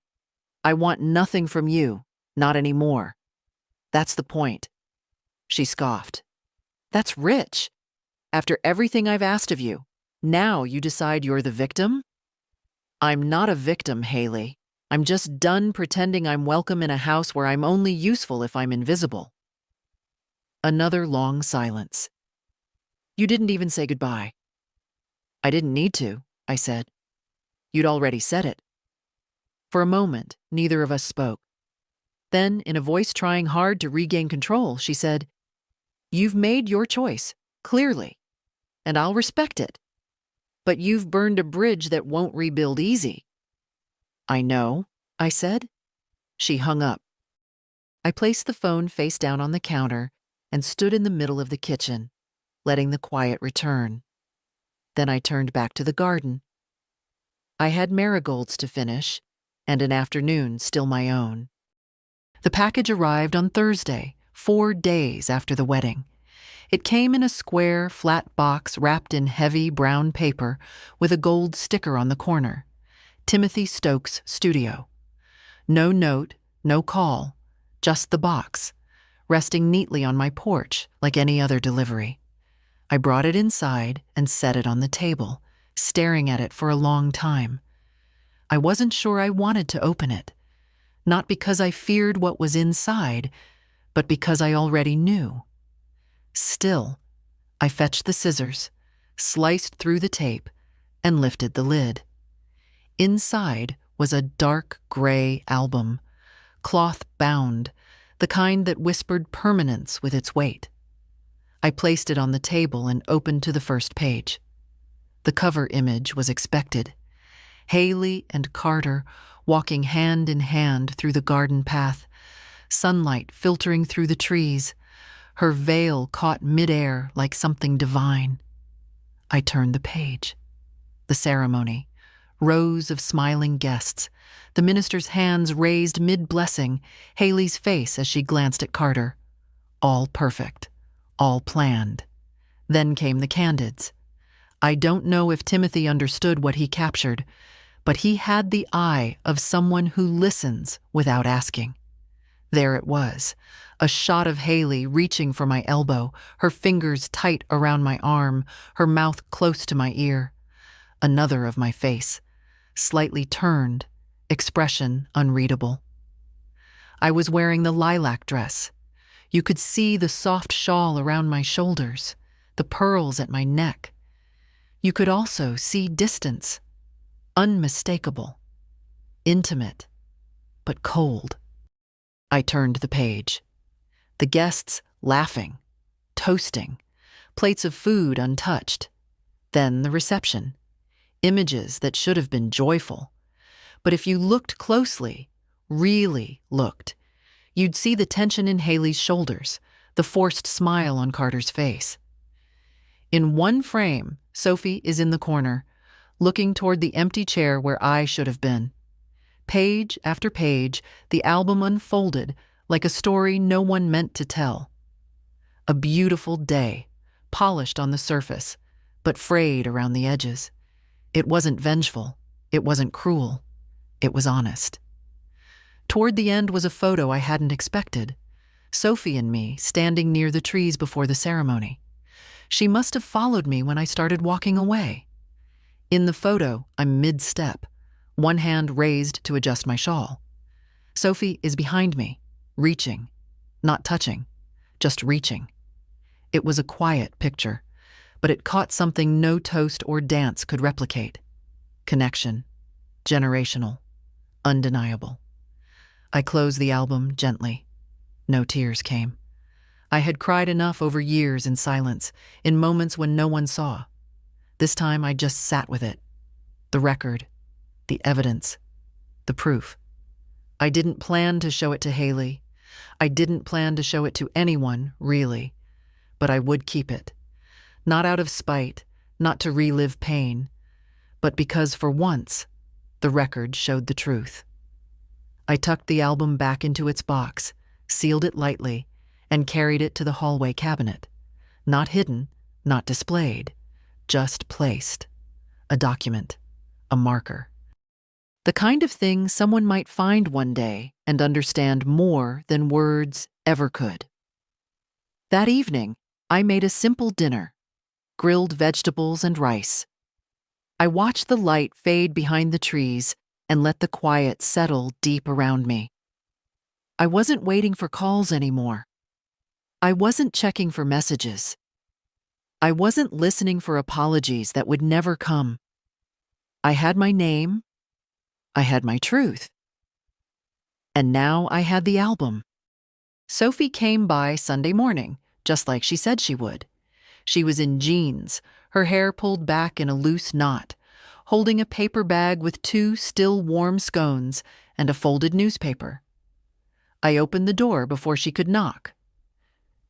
I want nothing from you, not anymore. That's the point. She scoffed. That's rich. After everything I've asked of you, now you decide you're the victim? I'm not a victim, Haley. I'm just done pretending I'm welcome in a house where I'm only useful if I'm invisible. Another long silence. You didn't even say goodbye. I didn't need to, I said. You'd already said it. For a moment, neither of us spoke. Then, in a voice trying hard to regain control, she said, You've made your choice, clearly, and I'll respect it. But you've burned a bridge that won't rebuild easy. I know, I said. She hung up. I placed the phone face down on the counter and stood in the middle of the kitchen, letting the quiet return. Then I turned back to the garden. I had marigolds to finish, and an afternoon still my own. The package arrived on Thursday, 4 days after the wedding. It came in a square, flat box wrapped in heavy brown paper with a gold sticker on the corner. Timothy Stokes Studio. No note, no call, just the box, resting neatly on my porch like any other delivery. I brought it inside and set it on the table, staring at it for a long time. I wasn't sure I wanted to open it, not because I feared what was inside, but because I already knew. Still, I fetched the scissors, sliced through the tape, and lifted the lid. Inside was a dark gray album, cloth-bound, the kind that whispered permanence with its weight. I placed it on the table and opened to the first page. The cover image was expected. Haley and Carter walking hand in hand through the garden path, sunlight filtering through the trees, her veil caught midair like something divine. I turned the page. The ceremony, rows of smiling guests, the minister's hands raised mid-blessing, Haley's face as she glanced at Carter. All perfect, all planned. Then came the candids. I don't know if Timothy understood what he captured, but he had the eye of someone who listens without asking. There it was, a shot of Haley reaching for my elbow, her fingers tight around my arm, her mouth close to my ear. Another of my face, slightly turned, expression unreadable. I was wearing the lilac dress. You could see the soft shawl around my shoulders, the pearls at my neck. You could also see distance, unmistakable, intimate, but cold. I turned the page. The guests laughing, toasting, plates of food untouched. Then the reception, images that should have been joyful. But if you looked closely, really looked, you'd see the tension in Haley's shoulders, the forced smile on Carter's face. In one frame, Sophie is in the corner, looking toward the empty chair where I should have been. Page after page, the album unfolded like a story no one meant to tell. A beautiful day, polished on the surface, but frayed around the edges. It wasn't vengeful. It wasn't cruel. It was honest. Toward the end was a photo I hadn't expected. Sophie and me standing near the trees before the ceremony. She must have followed me when I started walking away. In the photo, I'm mid-step, one hand raised to adjust my shawl. Sophie is behind me, reaching, not touching, just reaching. It was a quiet picture, but it caught something no toast or dance could replicate. Connection. Generational. Undeniable. I closed the album gently. No tears came. I had cried enough over years in silence, in moments when no one saw. This time I just sat with it. The record. The evidence. The proof. I didn't plan to show it to Haley. I didn't plan to show it to anyone, really. But I would keep it. Not out of spite, not to relive pain, but because for once, the record showed the truth. I tucked the album back into its box, sealed it lightly, and carried it to the hallway cabinet. Not hidden, not displayed, just placed. A document, a marker. The kind of thing someone might find one day and understand more than words ever could. That evening, I made a simple dinner, grilled vegetables and rice. I watched the light fade behind the trees and let the quiet settle deep around me. I wasn't waiting for calls anymore. I wasn't checking for messages. I wasn't listening for apologies that would never come. I had my name. I had my truth. And now I had the album. Sophie came by Sunday morning, just like she said she would. She was in jeans, her hair pulled back in a loose knot, holding a paper bag with 2 still warm scones and a folded newspaper. I opened the door before she could knock.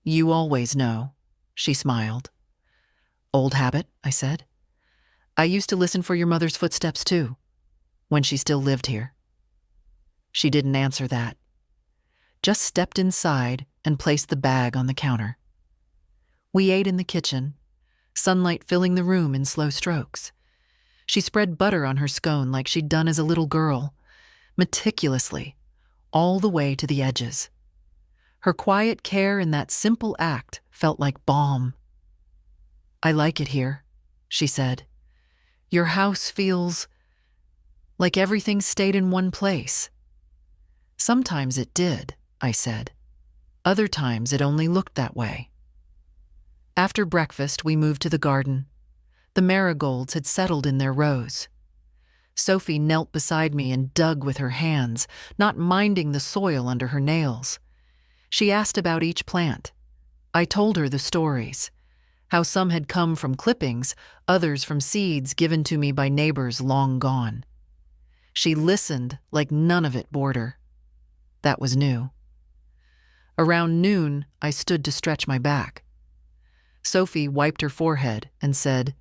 "You always know," she smiled. "Old habit," I said. "I used to listen for your mother's footsteps too, when she still lived here." She didn't answer that, just stepped inside and placed the bag on the counter. We ate in the kitchen, sunlight filling the room in slow strokes. She spread butter on her scone like she'd done as a little girl, meticulously, all the way to the edges. Her quiet care in that simple act felt like balm. "I like it here," she said. "Your house feels like everything stayed in one place." "Sometimes it did," I said. "Other times it only looked that way." After breakfast, we moved to the garden. The marigolds had settled in their rows. Sophie knelt beside me and dug with her hands, not minding the soil under her nails. She asked about each plant. I told her the stories, how some had come from clippings, others from seeds given to me by neighbors long gone. She listened like none of it bored her. That was new. Around noon, I stood to stretch my back. Sophie wiped her forehead and said,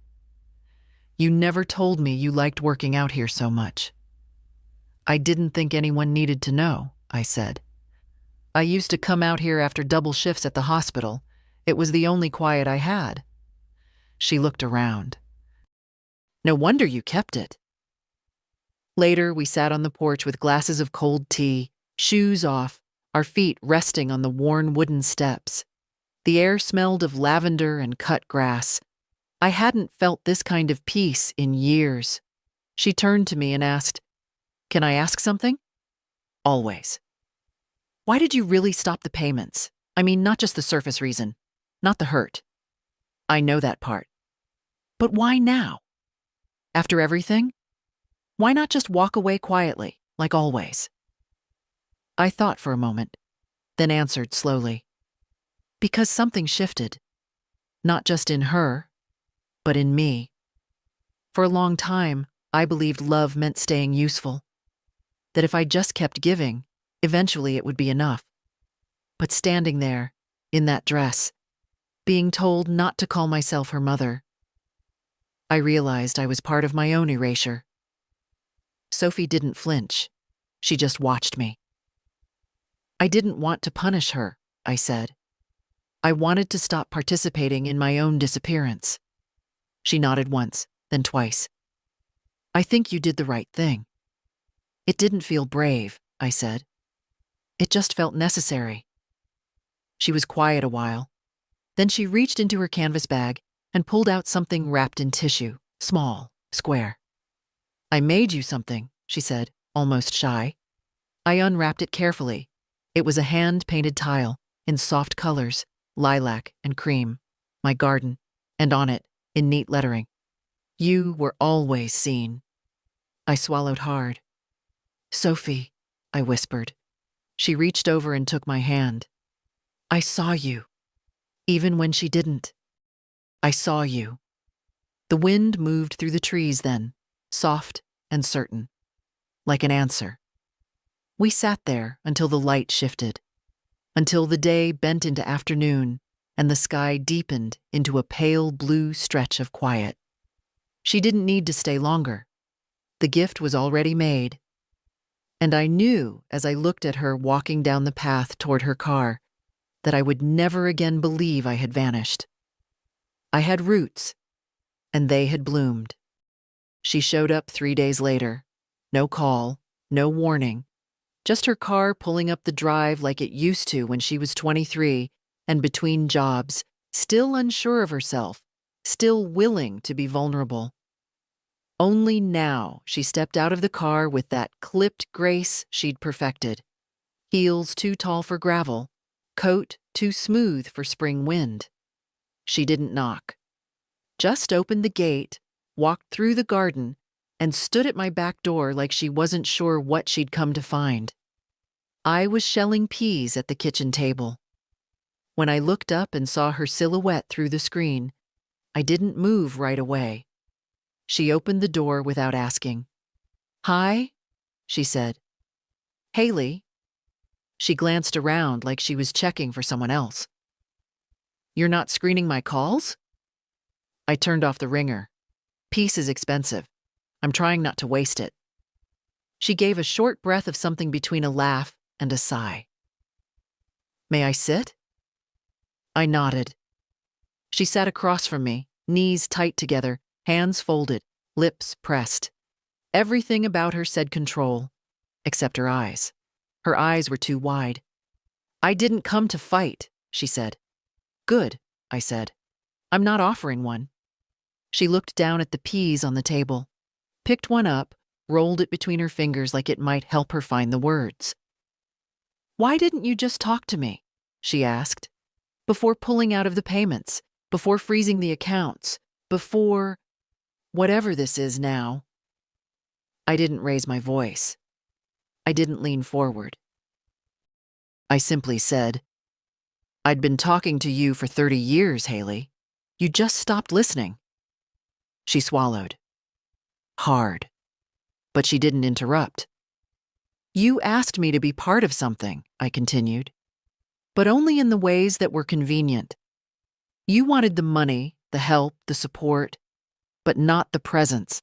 "You never told me you liked working out here so much." "I didn't think anyone needed to know," I said. "I used to come out here after double shifts at the hospital. It was the only quiet I had." She looked around. "No wonder you kept it." Later, we sat on the porch with glasses of cold tea, shoes off, our feet resting on the worn wooden steps. The air smelled of lavender and cut grass. I hadn't felt this kind of peace in years. She turned to me and asked, "Can I ask something?" "Always." "Why did you really stop the payments? I mean, not just the surface reason, not the hurt." "I know that part. But why now? After everything? Why not just walk away quietly, like always?" I thought for a moment, then answered slowly. "Because something shifted. Not just in her, but in me. For a long time, I believed love meant staying useful. That if I just kept giving, eventually it would be enough. But standing there, in that dress, being told not to call myself her mother, I realized I was part of my own erasure." Sophie didn't flinch. She just watched me. "I didn't want to punish her," I said. "I wanted to stop participating in my own disappearance." She nodded once, then twice. "I think you did the right thing." "It didn't feel brave," I said. "It just felt necessary." She was quiet a while. Then she reached into her canvas bag and pulled out something wrapped in tissue, small, square. "I made you something," she said, almost shy. I unwrapped it carefully. It was a hand-painted tile in soft colors, lilac and cream, my garden, and on it, in neat lettering. You were always seen. I swallowed hard. Sophie, I whispered. She reached over and took my hand. I saw you, even when she didn't. I saw you. The wind moved through the trees then, soft and certain, like an answer. We sat there until the light shifted, until the day bent into afternoon and the sky deepened into a pale blue stretch of quiet. She didn't need to stay longer. The gift was already made. And I knew as I looked at her walking down the path toward her car that I would never again believe I had vanished. I had roots, and they had bloomed. She showed up 3 days later. No call, no warning. Just her car pulling up the drive like it used to when she was 23 and between jobs, still unsure of herself, still willing to be vulnerable. Only now she stepped out of the car with that clipped grace she'd perfected. Heels too tall for gravel, coat too smooth for spring wind. She didn't knock. Just opened the gate, walked through the garden, and stood at my back door like she wasn't sure what she'd come to find. I was shelling peas at the kitchen table. When I looked up and saw her silhouette through the screen, I didn't move right away. She opened the door without asking. Hi, she said. Haley. She glanced around like she was checking for someone else. You're not screening my calls? I turned off the ringer. Peace is expensive. I'm trying not to waste it. She gave a short breath of something between a laugh and a sigh. May I sit? I nodded. She sat across from me, knees tight together, hands folded, lips pressed. Everything about her said control, except her eyes. Her eyes were too wide. I didn't come to fight, she said. Good, I said. I'm not offering one. She looked down at the peas on the table, picked one up, rolled it between her fingers like it might help her find the words. Why didn't you just talk to me? She asked. Before pulling out of the payments, before freezing the accounts, before whatever this is now. I didn't raise my voice. I didn't lean forward. I simply said, I'd been talking to you for 30 years, Haley. You just stopped listening. She swallowed. Hard. But she didn't interrupt. You asked me to be part of something, I continued, but only in the ways that were convenient. You wanted the money, the help, the support, but not the presence,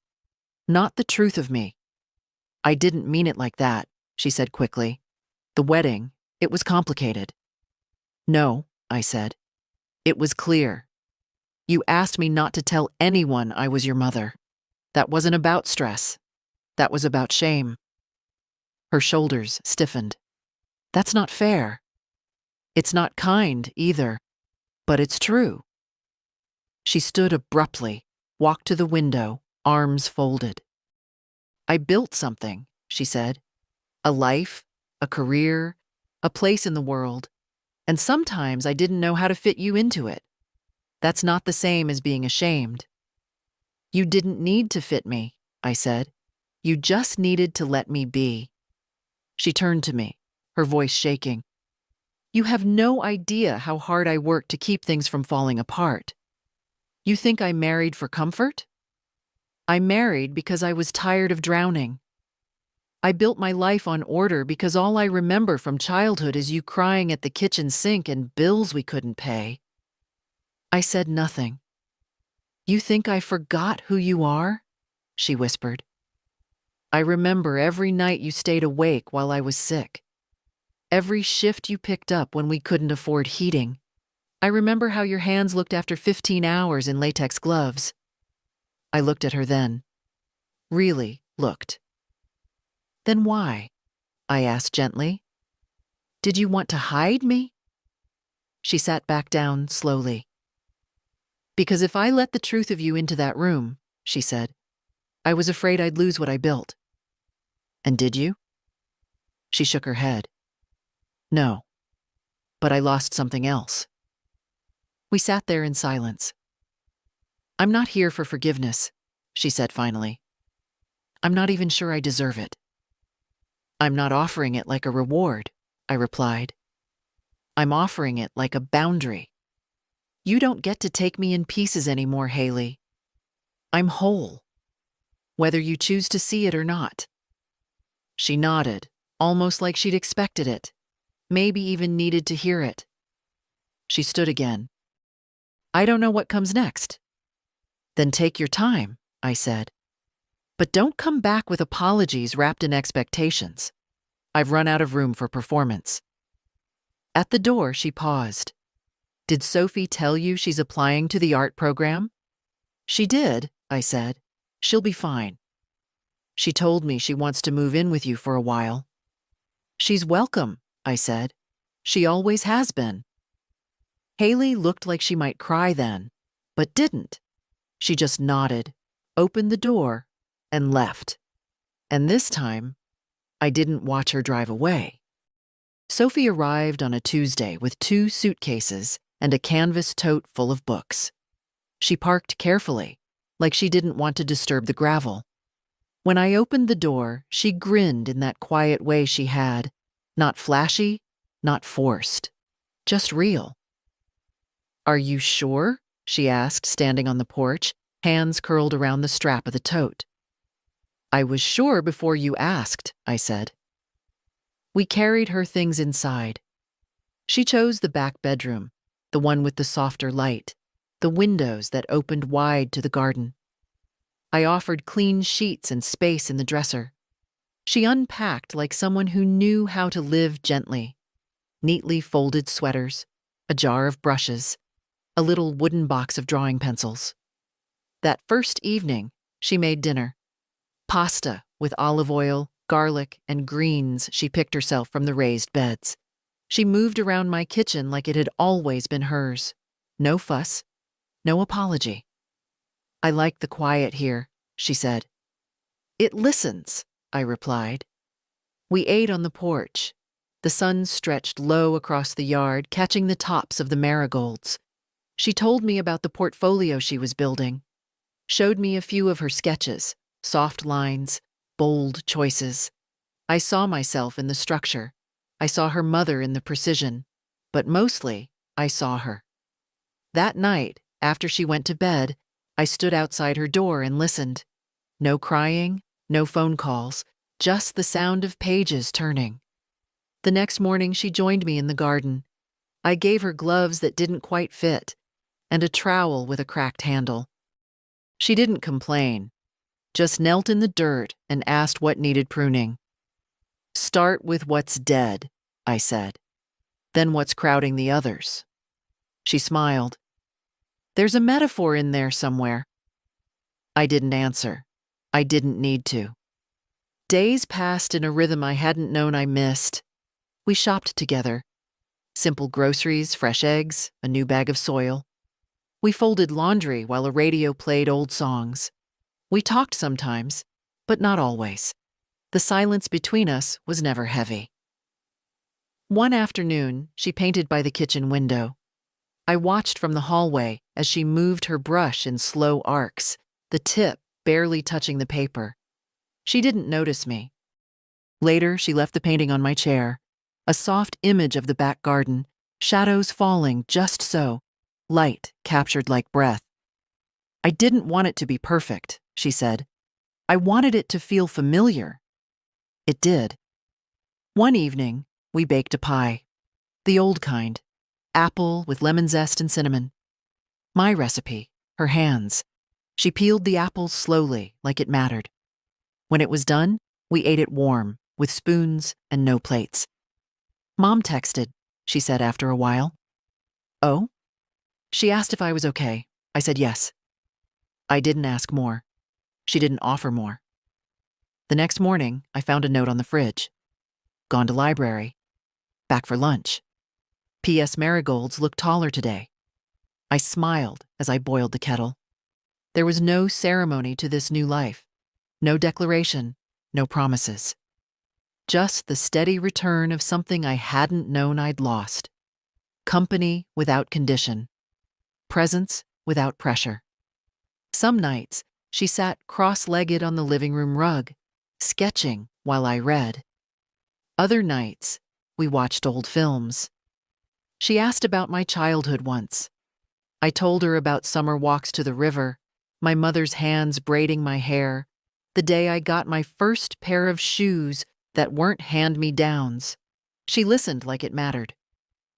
not the truth of me. I didn't mean it like that, she said quickly. The wedding, it was complicated. No, I said. It was clear. You asked me not to tell anyone I was your mother. That wasn't about stress. That was about shame. Her shoulders stiffened. That's not fair. It's not kind either, but it's true. She stood abruptly, walked to the window, arms folded. I built something, she said. A life, a career, a place in the world, and sometimes I didn't know how to fit you into it. That's not the same as being ashamed. You didn't need to fit me, I said. You just needed to let me be. She turned to me, her voice shaking. You have no idea how hard I worked to keep things from falling apart. You think I married for comfort? I married because I was tired of drowning. I built my life on order because all I remember from childhood is you crying at the kitchen sink and bills we couldn't pay. I said nothing. You think I forgot who you are? She whispered. I remember every night you stayed awake while I was sick. Every shift you picked up when we couldn't afford heating. I remember how your hands looked after 15 hours in latex gloves. I looked at her then. Really looked. Then why? I asked gently. Did you want to hide me? She sat back down slowly. Because if I let the truth of you into that room, she said, I was afraid I'd lose what I built. And did you? She shook her head. No, but I lost something else. We sat there in silence. I'm not here for forgiveness, she said finally. I'm not even sure I deserve it. I'm not offering it like a reward, I replied. I'm offering it like a boundary. You don't get to take me in pieces anymore, Haley. I'm whole, whether you choose to see it or not. She nodded, almost like she'd expected it, maybe even needed to hear it. She stood again. I don't know what comes next. Then take your time, I said. But don't come back with apologies wrapped in expectations. I've run out of room for performance. At the door, she paused. Did Sophie tell you she's applying to the art program? She did, I said. She'll be fine. She told me she wants to move in with you for a while. She's welcome, I said. She always has been. Haley looked like she might cry then, but didn't. She just nodded, opened the door, and left. And this time, I didn't watch her drive away. Sophie arrived on a Tuesday with 2 suitcases and a canvas tote full of books. She parked carefully, like she didn't want to disturb the gravel. When I opened the door, she grinned in that quiet way she had, not flashy, not forced, just real. Are you sure? She asked, standing on the porch, hands curled around the strap of the tote. I was sure before you asked, I said. We carried her things inside. She chose the back bedroom, the one with the softer light, the windows that opened wide to the garden. I offered clean sheets and space in the dresser. She unpacked like someone who knew how to live gently. Neatly folded sweaters, a jar of brushes, a little wooden box of drawing pencils. That first evening, she made dinner. Pasta with olive oil, garlic, and greens she picked herself from the raised beds. She moved around my kitchen like it had always been hers. No fuss, no apology. I like the quiet here, she said. It listens, I replied. We ate on the porch. The sun stretched low across the yard, catching the tops of the marigolds. She told me about the portfolio she was building, showed me a few of her sketches, soft lines, bold choices. I saw myself in the structure. I saw her mother in the precision, but mostly I saw her. That night, after she went to bed, I stood outside her door and listened. No crying, no phone calls, just the sound of pages turning. The next morning, she joined me in the garden. I gave her gloves that didn't quite fit and a trowel with a cracked handle. She didn't complain, just knelt in the dirt and asked what needed pruning. Start with what's dead, I said. Then what's crowding the others. She smiled. There's a metaphor in there somewhere. I didn't answer. I didn't need to. Days passed in a rhythm I hadn't known I missed. We shopped together. Simple groceries, fresh eggs, a new bag of soil. We folded laundry while a radio played old songs. We talked sometimes, but not always. The silence between us was never heavy. One afternoon, she painted by the kitchen window. I watched from the hallway as she moved her brush in slow arcs, the tip barely touching the paper. She didn't notice me. Later, she left the painting on my chair, a soft image of the back garden, shadows falling just so, light captured like breath. I didn't want it to be perfect, she said. I wanted it to feel familiar. It did. One evening, we baked a pie. The old kind. Apple with lemon zest and cinnamon. My recipe, her hands. She peeled the apples slowly, like it mattered. When it was done, we ate it warm, with spoons and no plates. Mom texted, she said after a while. Oh? She asked if I was okay. I said yes. I didn't ask more. She didn't offer more. The next morning, I found a note on the fridge. Gone to library. Back for lunch. P.S. Marigolds look taller today. I smiled as I boiled the kettle. There was no ceremony to this new life. No declaration, no promises. Just the steady return of something I hadn't known I'd lost. Company without condition. Presence without pressure. Some nights, she sat cross-legged on the living room rug, sketching while I read. Other nights, we watched old films. She asked about my childhood once. I told her about summer walks to the river, my mother's hands braiding my hair, the day I got my first pair of shoes that weren't hand-me-downs. She listened like it mattered.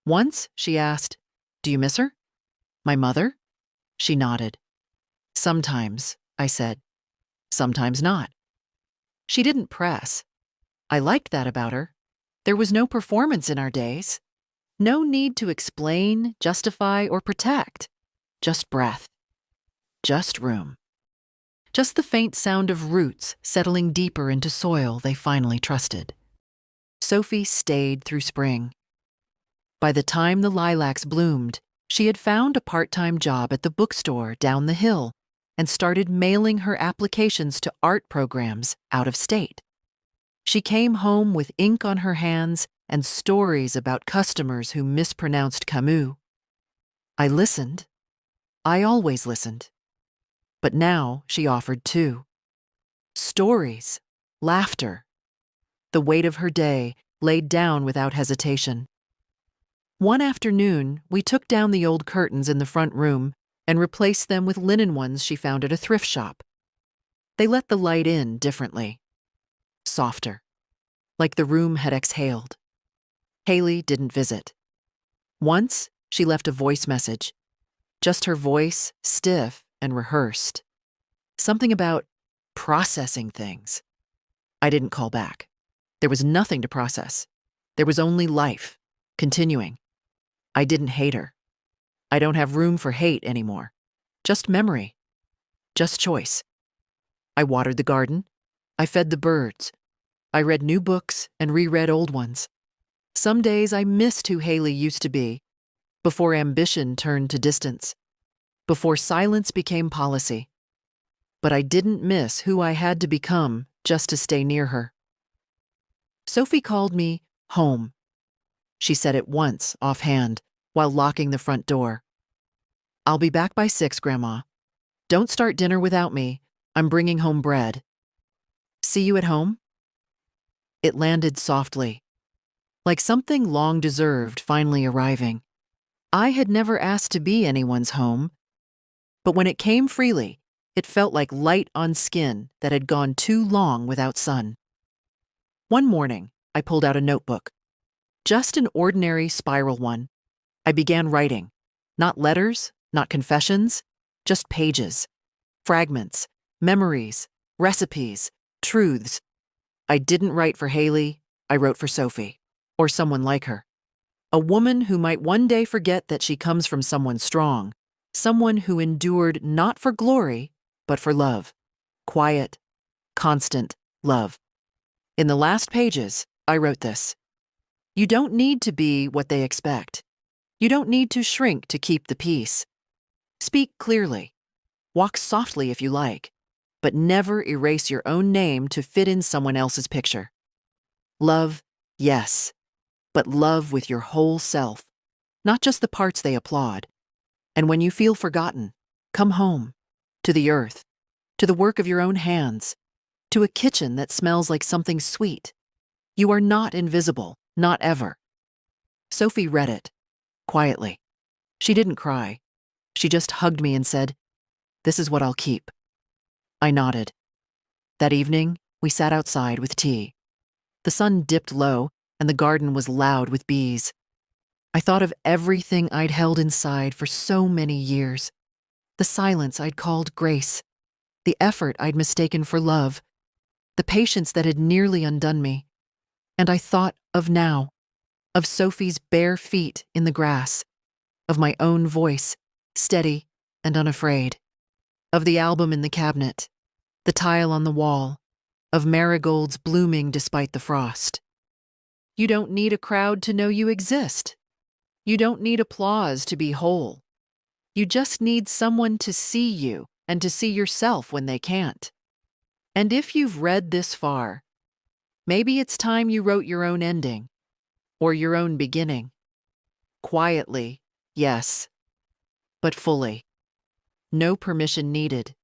Once, she asked, "Do you miss her?" "My mother?" She nodded. "Sometimes," I said. "Sometimes not." She didn't press. I liked that about her. There was no performance in our days. No need to explain, justify, or protect. Just breath. Just room. Just the faint sound of roots settling deeper into soil they finally trusted. Sophie stayed through spring. By the time the lilacs bloomed, she had found a part-time job at the bookstore down the hill and started mailing her applications to art programs out of state. She came home with ink on her hands and stories about customers who mispronounced Camus. I listened. I always listened. But now she offered too. Stories, laughter. The weight of her day laid down without hesitation. One afternoon, we took down the old curtains in the front room and replaced them with linen ones she found at a thrift shop. They let the light in differently. Softer. Like the room had exhaled. Haley didn't visit. Once, she left a voice message. Just her voice, stiff and rehearsed. Something about processing things. I didn't call back. There was nothing to process. There was only life, continuing. I didn't hate her. I don't have room for hate anymore. Just memory. Just choice. I watered the garden. I fed the birds. I read new books and reread old ones. Some days I missed who Haley used to be, before ambition turned to distance, before silence became policy. But I didn't miss who I had to become just to stay near her. Sophie called me home. She said it once, offhand, while locking the front door. "I'll be back by 6, Grandma. Don't start dinner without me. I'm bringing home bread. See you at home?" It landed softly, like something long deserved finally arriving. I had never asked to be anyone's home, but when it came freely, it felt like light on skin that had gone too long without sun. One morning, I pulled out a notebook. Just an ordinary spiral one. I began writing. Not letters, not confessions, just pages. Fragments, memories, recipes, truths. I didn't write for Haley, I wrote for Sophie, or someone like her. A woman who might one day forget that she comes from someone strong, someone who endured not for glory, but for love. Quiet, constant love. In the last pages, I wrote this. You don't need to be what they expect. You don't need to shrink to keep the peace. Speak clearly. Walk softly if you like, but never erase your own name to fit in someone else's picture. Love, yes, but love with your whole self, not just the parts they applaud. And when you feel forgotten, come home, to the earth, to the work of your own hands, to a kitchen that smells like something sweet. You are not invisible, not ever. Sophie read it, quietly. She didn't cry. She just hugged me and said, "This is what I'll keep." I nodded. That evening, we sat outside with tea. The sun dipped low, and the garden was loud with bees. I thought of everything I'd held inside for so many years. The silence I'd called grace. The effort I'd mistaken for love. The patience that had nearly undone me. And I thought of now. Of Sophie's bare feet in the grass. Of my own voice, steady and unafraid. Of the album in the cabinet. The tile on the wall. Of marigolds blooming despite the frost. You don't need a crowd to know you exist. You don't need applause to be whole. You just need someone to see you and to see yourself when they can't. And if you've read this far, maybe it's time you wrote your own ending, or your own beginning. Quietly, yes, but fully. No permission needed.